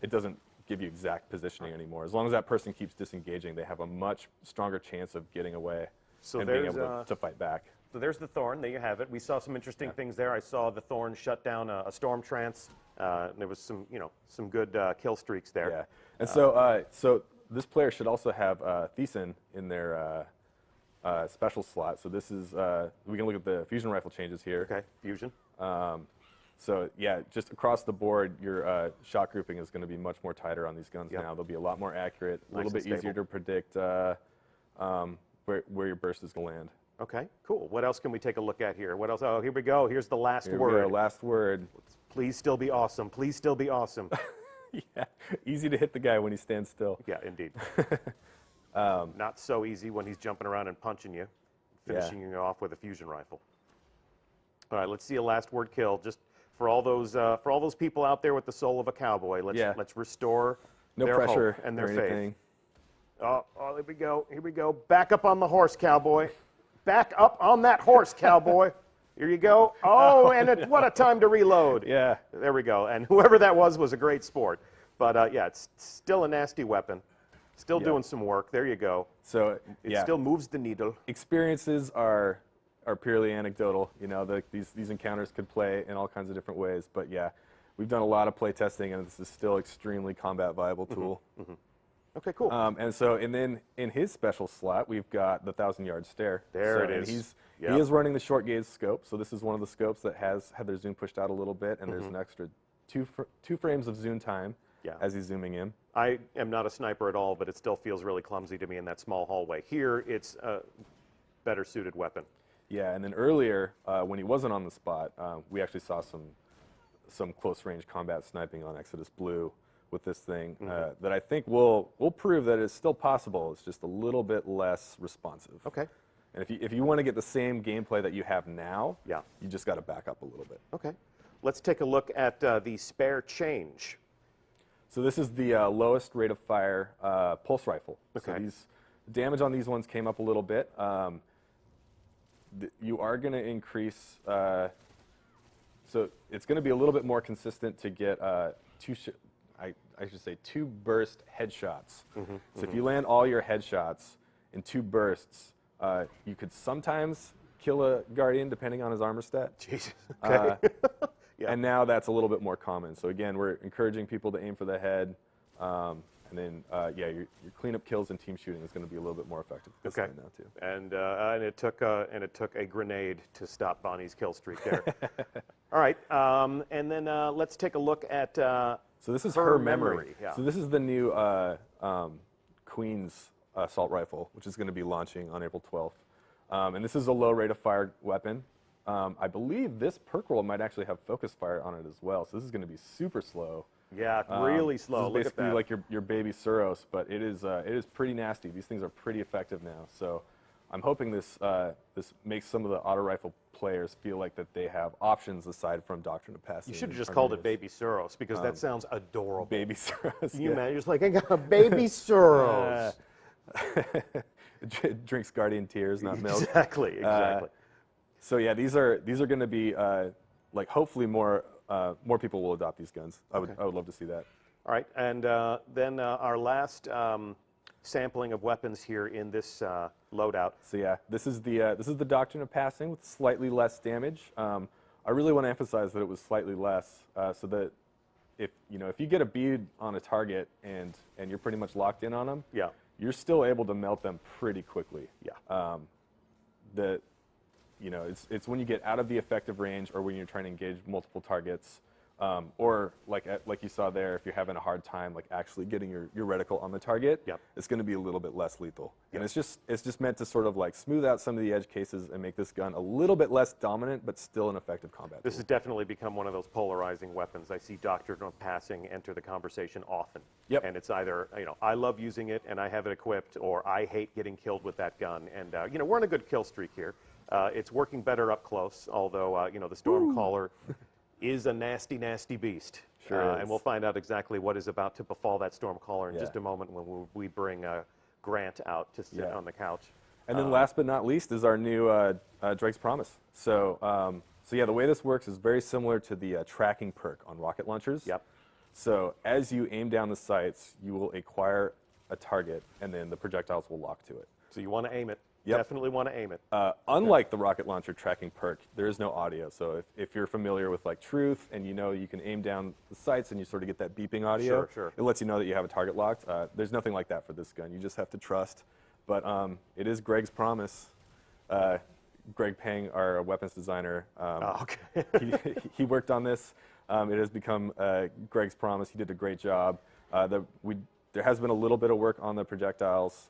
it doesn't give you exact positioning anymore. As long as that person keeps disengaging, they have a much stronger chance of getting away and being able to fight back. So there's the Thorn. There you have it. We saw some interesting things there. I saw the Thorn shut down a storm trance. There was some good kill streaks there. Yeah, and so this player should also have Thiessen in their special slot. So this is we can look at the fusion rifle changes here. Okay, fusion. So yeah, just across the board, your shot grouping is going to be much more tighter on these guns now. They'll be a lot more accurate, a little bit easier to predict where your burst is going to land. Okay, cool. What else can we take a look at here? What else? Oh, here we go. Here's the last Here word. We go, last word. Please still be awesome. Please still be awesome. Yeah, easy to hit the guy when he stands still. Yeah, indeed. Not so easy when he's jumping around and punching you, finishing you off with a fusion rifle. All right, let's see a last word kill. Just for all those people out there with the soul of a cowboy, let's restore their pressure hope and their or faith. anything. Oh, here we go. Here we go. Back up on the horse, cowboy. Back up on that horse, cowboy. Here you go. Oh, and what a time to reload. Yeah. There we go. And whoever that was a great sport. But yeah, it's still a nasty weapon. Still doing some work. There you go. So it still moves the needle. Experiences are purely anecdotal. You know, these encounters could play in all kinds of different ways. But yeah, we've done a lot of play testing, and this is still extremely combat viable tool. Okay, cool. And then in his special slot, we've got the 1,000-yard stare. There it is. He is running the short gaze scope, so this is one of the scopes that has had their zoom pushed out a little bit, and there's an extra two frames of zoom time as he's zooming in. I am not a sniper at all, but it still feels really clumsy to me in that small hallway. Here, it's a better suited weapon. Yeah, and then earlier, when he wasn't on the spot, we actually saw some close-range combat sniping on Exodus Blue with this thing that I think will prove that it's still possible. It's just a little bit less responsive. Okay. And if you want to get the same gameplay that you have now, you just got to back up a little bit. Okay. Let's take a look at the spare change. So this is the lowest rate of fire pulse rifle. Okay. So these damage on these ones came up a little bit. You are going to increase. So it's going to be a little bit more consistent to get I should say 2 burst headshots. So if you land all your headshots in 2 bursts, you could sometimes kill a Guardian depending on his armor stat. Jesus. Okay. And now that's a little bit more common. So again, we're encouraging people to aim for the head. And then, your cleanup kills and team shooting is going to be a little bit more effective this time now too. And it took a grenade to stop Bonnie's kill streak there. All right, and then let's take a look at. So this is her memory. memory. Yeah. So this is the new Queen's assault rifle, which is going to be launching on April 12th. And this is a low rate of fire weapon. I believe this perk roll might actually have focus fire on it as well. So this is going to be super slow. Yeah, really slow. This is basically like your baby Suros, but it is pretty nasty. These things are pretty effective now. So I'm hoping this makes some of the auto rifle players feel like that they have options aside from Doctrine of Passing. You should have just called it Baby Suros because that sounds adorable. Baby Suros. Can you imagine? Just like, I got a Baby Suros. Drinks Guardian tears, not milk. Exactly. So yeah, these are going to be like hopefully more people will adopt these guns. I would love to see that. All right, and then our last sampling of weapons here in this loadout. So yeah, this is the Doctrine of Passing with slightly less damage. I really want to emphasize that it was slightly less, so that if you get a bead on a target and you're pretty much locked in on them, you're still able to melt them pretty quickly. It's when you get out of the effective range or when you're trying to engage multiple targets Or like you saw there, if you're having a hard time like actually getting your reticle on the target, it's going to be a little bit less lethal. And it's just meant to sort of like smooth out some of the edge cases and make this gun a little bit less dominant, but still an effective combat This tool. has definitely become one of those polarizing weapons. I see Doctrine of Passing enter the conversation often. And it's either, I love using it and I have it equipped, or I hate getting killed with that gun. And, we're on a good kill streak here. It's working better up close, although, the Stormcaller is a nasty, nasty beast. Sure is. And we'll find out exactly what is about to befall that Stormcaller in just a moment when we bring Grant out to sit on the couch. And then last but not least is our new Drake's Promise. So, the way this works is very similar to the tracking perk on rocket launchers. So as you aim down the sights, you will acquire a target, and then the projectiles will lock to it. So you want to aim it. Definitely want to aim it. Unlike the rocket launcher tracking perk, there is no audio. So if you're familiar with like Truth and you can aim down the sights and you sort of get that beeping audio, it lets you know that you have a target locked. There's nothing like that for this gun. You just have to trust. But it is Greg's promise. Greg Pang, our weapons designer, he worked on this. It has become Greg's promise. He did a great job. There has been a little bit of work on the projectiles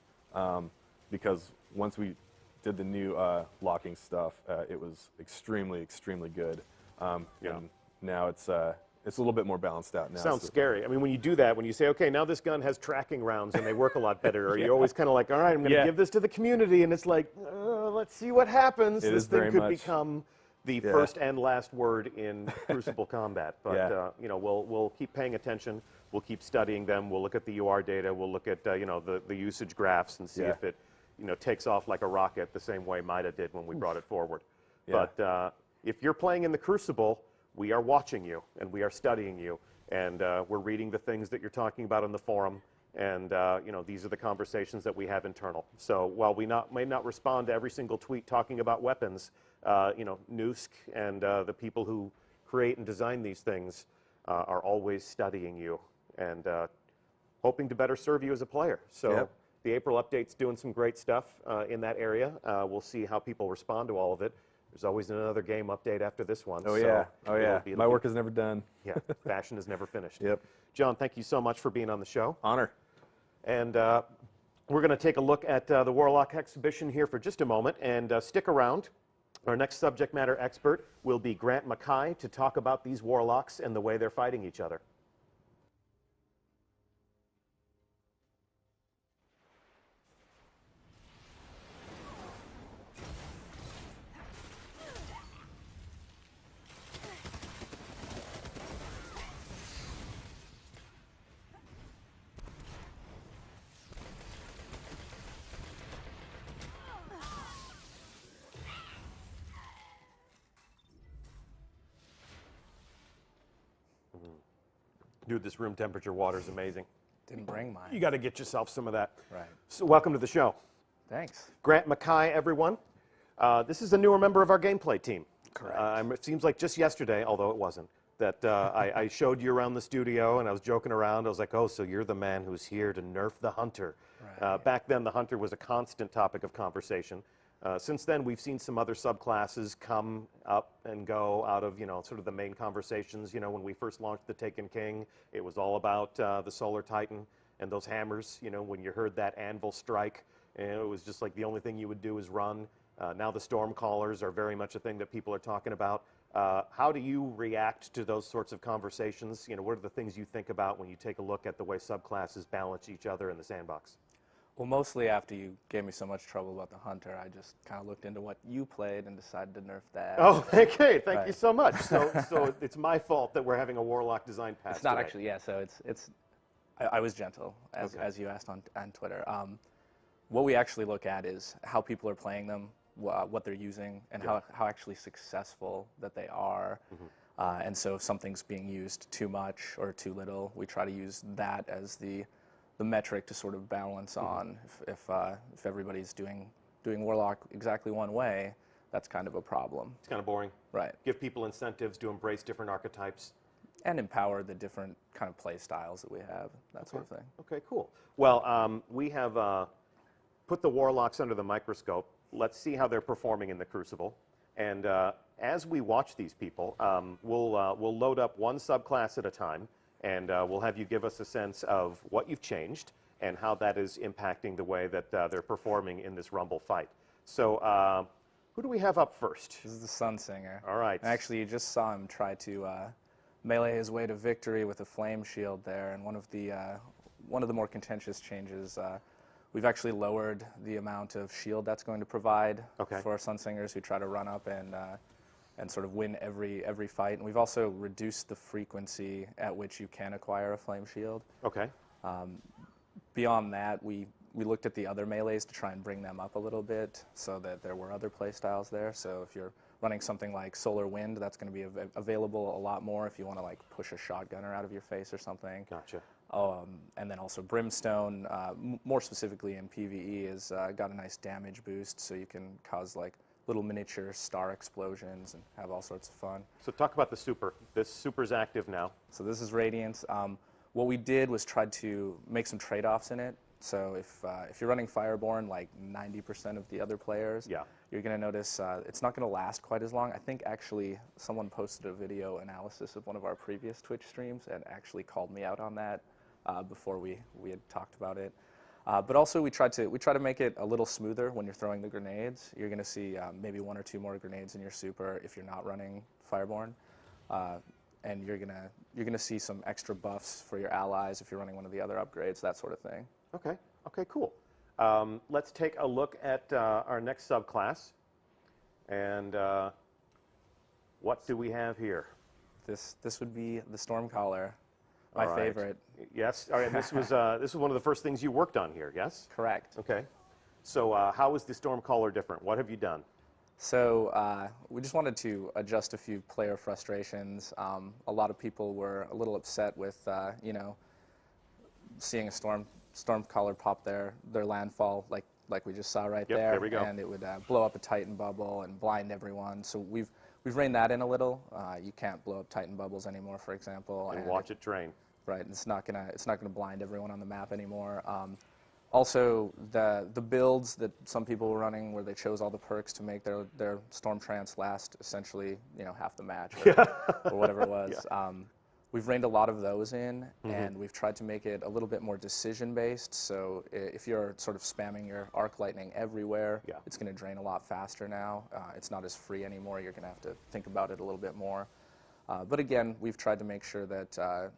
because once we did the new locking stuff, it was extremely, extremely good. And now it's a little bit more balanced out now. Sounds scary. I mean, when you do that, when you say, okay, now this gun has tracking rounds and they work a lot better, or you're always kind of like, all right, I'm going to give this to the community, and it's like, let's see what happens. This thing could become the first and last word in Crucible combat. But, we'll keep paying attention. We'll keep studying them. We'll look at the UR data. We'll look at, the usage graphs and see if it, takes off like a rocket the same way MIDA did when we brought it forward. But if you're playing in the Crucible, we are watching you, and we are studying you, and we're reading the things that you're talking about in the forum, and these are the conversations that we have internal. So while we may not respond to every single tweet talking about weapons, Noosk and the people who create and design these things are always studying you and hoping to better serve you as a player. So the April update's doing some great stuff in that area. We'll see how people respond to all of it. There's always another game update after this one. My work is never done. Fashion is never finished. John, thank you so much for being on the show. Honor. And we're going to take a look at the Warlock exhibition here for just a moment, and stick around. Our next subject matter expert will be Grant Mackay to talk about these Warlocks and the way they're fighting each other. Dude, this room temperature water is amazing. Didn't bring mine. You got to get yourself some of that. Right. So welcome to the show. Thanks. Grant Mackay, everyone. This is a newer member of our gameplay team. Correct. It seems like just yesterday, although it wasn't, that I showed you around the studio and I was joking around. I was like, oh, so you're the man who's here to nerf the Hunter. Right. Back then, the Hunter was a constant topic of conversation. Since then, we've seen some other subclasses come up and go out of, sort of the main conversations. When we first launched the Taken King, it was all about the Solar Titan and those hammers. When you heard that anvil strike, it was just like the only thing you would do is run. Now the Stormcallers are very much a thing that people are talking about. How do you react to those sorts of conversations? What are the things you think about when you take a look at the way subclasses balance each other in the sandbox? Well, mostly after you gave me so much trouble about the Hunter, I just kind of looked into what you played and decided to nerf that. Oh, okay. Thank you so much. So it's my fault that we're having a Warlock design pass. It's not today. actually, so I was gentle, as you asked on Twitter. What we actually look at is how people are playing them, what they're using, and how actually successful that they are. Mm-hmm. And so if something's being used too much or too little, we try to use that as the metric to sort of balance on. If everybody's doing Warlock exactly one way, that's kind of a problem. It's kind of boring. Right. Give people incentives to embrace different archetypes. And empower the different kind of play styles that we have, that sort of thing. Okay, cool. Well, we have put the Warlocks under the microscope. Let's see how they're performing in the Crucible. And as we watch these people, we'll load up one subclass at a time, and we'll have you give us a sense of what you've changed and how that is impacting the way that they're performing in this Rumble fight. So who do we have up first? This is the Sun Singer. All right. And actually, you just saw him try to melee his way to victory with a flame shield there, and one of the more contentious changes, we've actually lowered the amount of shield that's going to provide for Sun Singers who try to run up and sort of win every fight. And we've also reduced the frequency at which you can acquire a flame shield. Okay. Beyond that, we looked at the other melees to try and bring them up a little bit so that there were other play styles there. So if you're running something like Solar Wind, that's going to be available a lot more if you want to like push a shotgunner out of your face or something. Gotcha. And then also Brimstone, more specifically in PvE, has got a nice damage boost, so you can cause like little miniature star explosions and have all sorts of fun. So talk about the super. This super's active now. So this is Radiance. What we did was tried to make some trade-offs in it. So if you're running Fireborn like 90% of the other players, you're going to notice it's not going to last quite as long. I think actually someone posted a video analysis of one of our previous Twitch streams and actually called me out on that before we had talked about it. But also we try to make it a little smoother when you're throwing the grenades. You're going to see maybe 1 or 2 more grenades in your super if you're not running Fireborn. And you're gonna see some extra buffs for your allies if you're running one of the other upgrades, that sort of thing. Okay. Okay. Cool. Let's take a look at our next subclass. And what do we have here? This would be the Stormcaller, my favorite. Yes. All right. This was one of the first things you worked on here. Yes. Correct. Okay. So how is the Stormcaller different? What have you done? So we just wanted to adjust a few player frustrations. A lot of people were a little upset with, seeing a Stormcaller pop their landfall like we just saw right there. There we go. And it would blow up a Titan bubble and blind everyone. So we've reined that in a little. You can't blow up Titan bubbles anymore, for example. And watch it drain. Right. It's not gonna blind everyone on the map anymore. Also, the builds that some people were running where they chose all the perks to make their Storm Trance last essentially, half the match or whatever it was. We've reined a lot of those in, and we've tried to make it a little bit more decision-based. So if you're sort of spamming your Arc Lightning everywhere, it's going to drain a lot faster now. It's not as free anymore. You're going to have to think about it a little bit more. But again, we've tried to make sure that,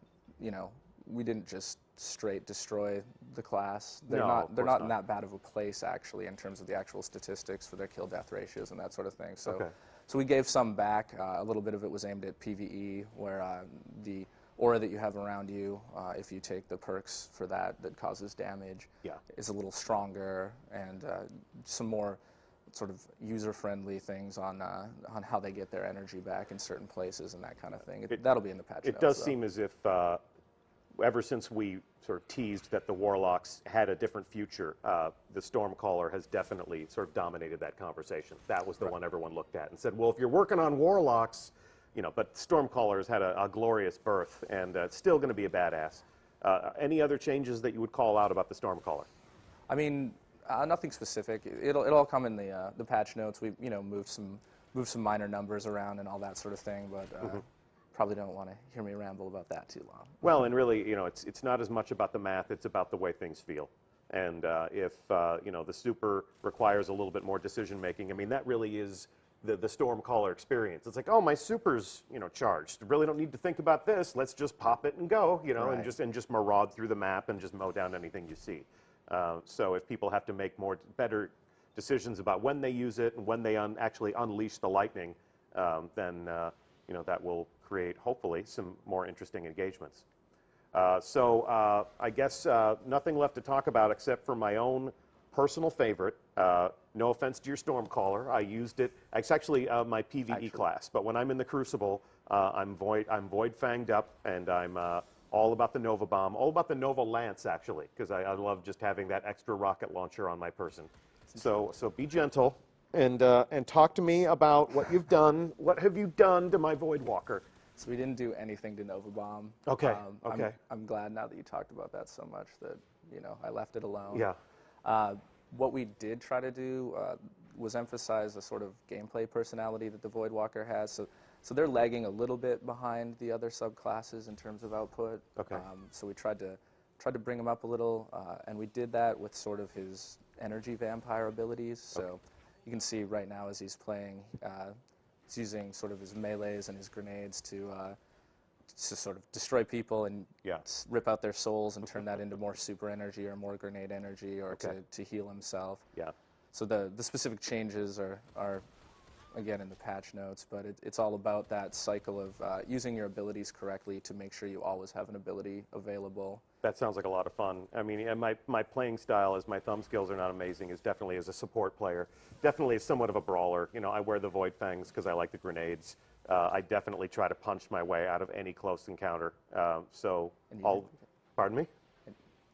we didn't just straight destroy the class. They're not in that bad of a place actually in terms of the actual statistics for their kill death ratios and that sort of thing. So so we gave some back. A little bit of it was aimed at PvE, where the aura that you have around you, if you take the perks for that causes damage, is a little stronger, and some more sort of user-friendly things on how they get their energy back in certain places and that kind of thing. That'll be in the patch notes. It does seem as if ever since we sort of teased that the Warlocks had a different future, the Stormcaller has definitely sort of dominated that conversation. That was the one everyone looked at and said, well, if you're working on Warlocks, but Stormcaller has had a glorious birth, and it's still going to be a badass. Any other changes that you would call out about the Stormcaller? I mean, nothing specific. It'll all come in the patch notes. We moved some minor numbers around and all that sort of thing, but probably don't want to hear me ramble about that too long. Well, and really, it's not as much about the math; it's about the way things feel. And if the super requires a little bit more decision making, I mean, that really is the Stormcaller experience. It's like, oh, my super's charged. Really don't need to think about this. Let's just pop it and go, and just maraud through the map and just mow down anything you see. So if people have to make better decisions about when they use it and when they actually unleash the lightning, then that will create, hopefully, some more interesting engagements. So I guess nothing left to talk about except for my own personal favorite. No offense to your Stormcaller, I used it. It's actually my PvE class, but when I'm in the Crucible, I'm Void Fanged up, and I'm all about the Nova Bomb, all about the Nova Lance, actually, because I love just having that extra rocket launcher on my person. So be gentle, and talk to me about what you've done. What have you done to my Void Walker? So we didn't do anything to Nova Bomb. Okay. I'm glad now that you talked about that so much that I left it alone. Yeah. What we did try to do, was emphasized the sort of gameplay personality that the Voidwalker has. So they're lagging a little bit behind the other subclasses in terms of output. Okay. So we tried to bring him up a little, and we did that with sort of his energy vampire abilities. So you can see right now as he's playing, he's using sort of his melees and his grenades to sort of destroy people and rip out their souls and turn that into more super energy or more grenade energy or to heal himself. Yeah. So the specific changes are again in the patch notes, but it's all about that cycle of using your abilities correctly to make sure you always have an ability available. That sounds like a lot of fun. I mean, and my playing style, as my thumb skills are not amazing, is definitely as a support player. Definitely somewhat of a brawler. You know, I wear the Void Fangs because I like the grenades. I definitely try to punch my way out of any close encounter. Pardon me?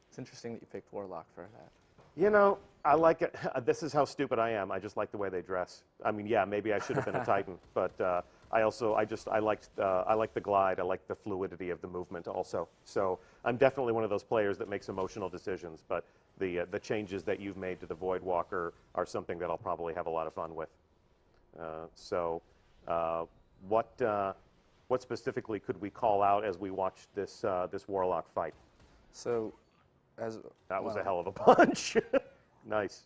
It's interesting that you picked Warlock for that. You know, I like it. This is how stupid I am. I just like the way they dress. I mean, yeah, maybe I should have been a Titan, but I like the glide. I like the fluidity of the movement also. So I'm definitely one of those players that makes emotional decisions. But the changes that you've made to the Voidwalker are something that I'll probably have a lot of fun with. What specifically could we call out as we watched this Warlock fight? So, that was a hell of a punch. Nice.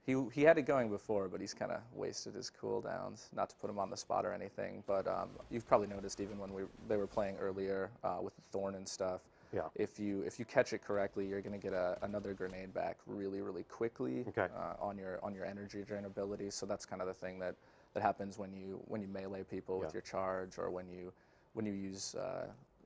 He had it going before, but he's kind of wasted his cooldowns. Not to put him on the spot or anything, but you've probably noticed even when they were playing earlier with the Thorn and stuff. Yeah. If you catch it correctly, you're going to get another grenade back really quickly on your energy drain ability. So that's kind of the thing that happens when you melee people with your charge, or when you use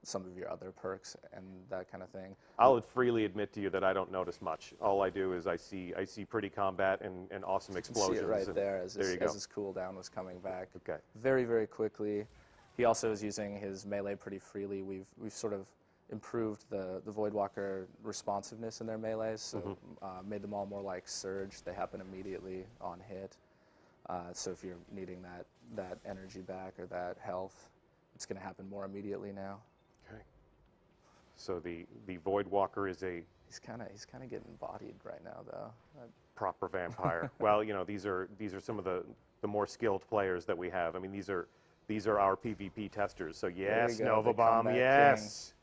some of your other perks and that kind of thing. I'll freely admit to you that I don't notice much. All I do is I see pretty combat and awesome explosions. You can see it right there as his cooldown was coming back. Very quickly. He also is using his melee pretty freely. We've sort of improved the Voidwalker responsiveness in their melees, so made them all more like Surge. They happen immediately on hit. So if you're needing that energy back or that health, it's going to happen more immediately now. Okay. So the Voidwalker is he's kind of getting bodied right now though. Proper vampire. Well, you know, these are some of the more skilled players that we have. I mean, these are our PvP testers. So yes, Nova Bomb, yes.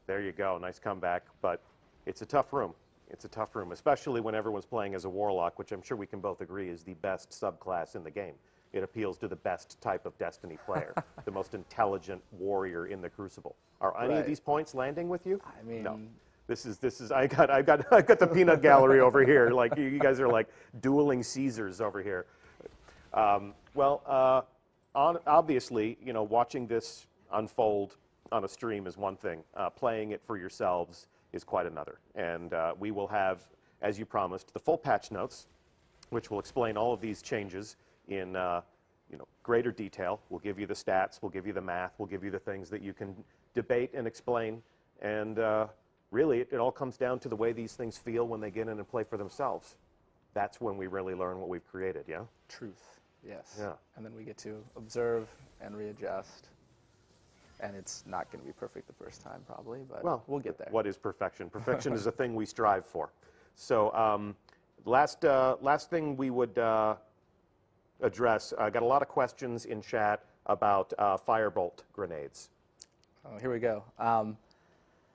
There you go. Nice comeback, but it's a tough room. It's a tough room, especially when everyone's playing as a Warlock, which I'm sure we can both agree is the best subclass in the game. It appeals to the best type of Destiny player, the most intelligent warrior in the Crucible. Are any of these points landing with you? I mean, no. This is I got the peanut gallery over here. Like you guys are like dueling Caesars over here. Obviously, you know, watching this unfold on a stream is one thing. Playing it for yourselves is quite another. And we will have, as you promised, the full patch notes, which will explain all of these changes in greater detail. We'll give you the stats, we'll give you the math, we'll give you the things that you can debate and explain. And really, it all comes down to the way these things feel when they get in and play for themselves. That's when we really learn what we've created, yeah? Truth, yes. Yeah. And then we get to observe and readjust. And it's not going to be perfect the first time, probably, but we'll get there. What is perfection? Perfection is a thing we strive for. So last thing we would address, I got a lot of questions in chat about firebolt grenades. Oh, here we go.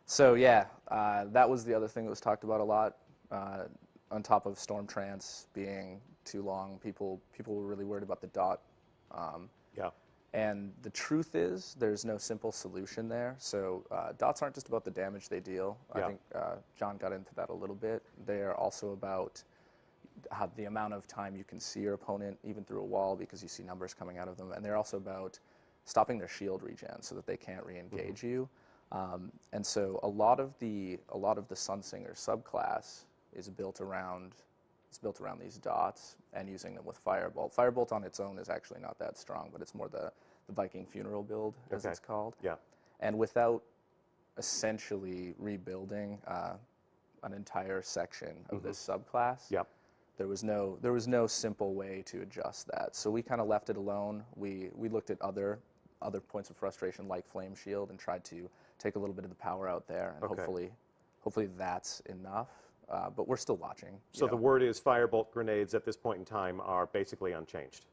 So yeah, that was the other thing that was talked about a lot. On top of Storm Trance being too long, people were really worried about the dot. Yeah. And the truth is, there's no simple solution there. So dots aren't just about the damage they deal. I think John got into that a little bit. They are also about the amount of time you can see your opponent, even through a wall, because you see numbers coming out of them. And they're also about stopping their shield regen so that they can't re-engage you. And so a lot of the Sunsinger subclass is built around these dots and using them with Firebolt. Firebolt on its own is actually not that strong, but it's more the Viking funeral build, as it's called. Yeah. And without essentially rebuilding an entire section of this subclass, there was no simple way to adjust that. So we kind of left it alone. We looked at other points of frustration like Flame Shield and tried to take a little bit of the power out there, and hopefully that's enough. but we're still watching. So the word is firebolt grenades at this point in time are basically unchanged.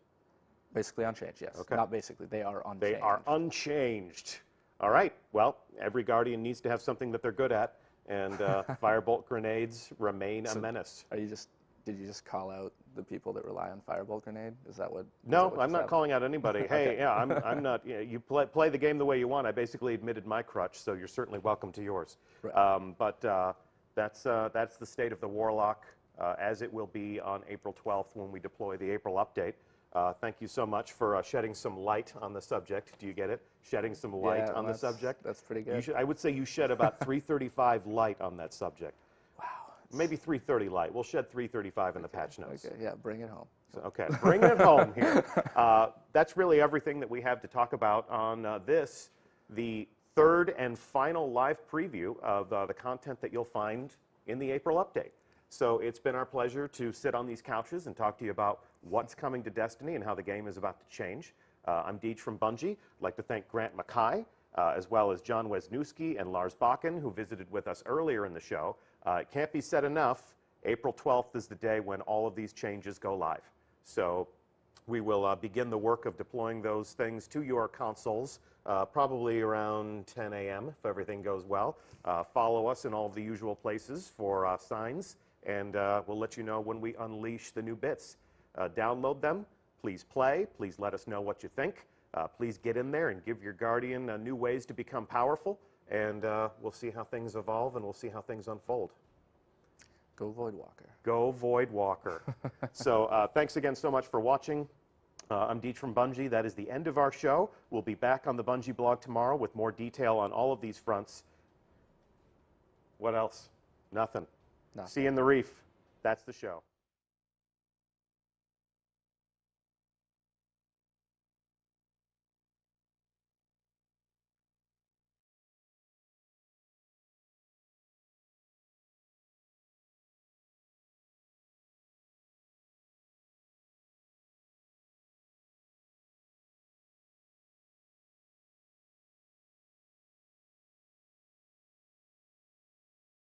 Basically unchanged, yes. Okay. Not basically, they are unchanged. They are unchanged. All right. Well, every Guardian needs to have something that they're good at, and firebolt grenades remain a menace. Did you just call out the people that rely on firebolt grenade? Is that what? No, I'm not calling out anybody. Hey, yeah, I'm not. You play the game the way you want. I basically admitted my crutch, so you're certainly welcome to yours. Right. But that's the state of the Warlock as it will be on April 12th when we deploy the April update. Thank you so much for shedding some light on the subject. Do you get it? Shedding some light on the subject. That's pretty good. I would say you shed about 335 light on that subject. Wow. Maybe 330 light. We'll shed 335 in the patch notes. Okay, yeah, bring it home. So, okay, bring it home here. That's really everything that we have to talk about on the third and final live preview of the content that you'll find in the April update. So it's been our pleasure to sit on these couches and talk to you about what's coming to Destiny and how the game is about to change. I'm Deej from Bungie. I'd like to thank Grant Mackay, as well as John Wisniewski and Lars Bakken, who visited with us earlier in the show. It can't be said enough, April 12th is the day when all of these changes go live. So we will begin the work of deploying those things to your consoles probably around 10 a.m. if everything goes well. Follow us in all of the usual places for signs, and we'll let you know when we unleash the new bits. Download them, please play, please let us know what you think. Please get in there and give your Guardian new ways to become powerful, and we'll see how things evolve and we'll see how things unfold. Go Voidwalker. Go Voidwalker. So thanks again so much for watching. I'm Deej from Bungie. That is the end of our show. We'll be back on the Bungie blog tomorrow with more detail on all of these fronts. What else? Nothing. See you in the reef. That's the show.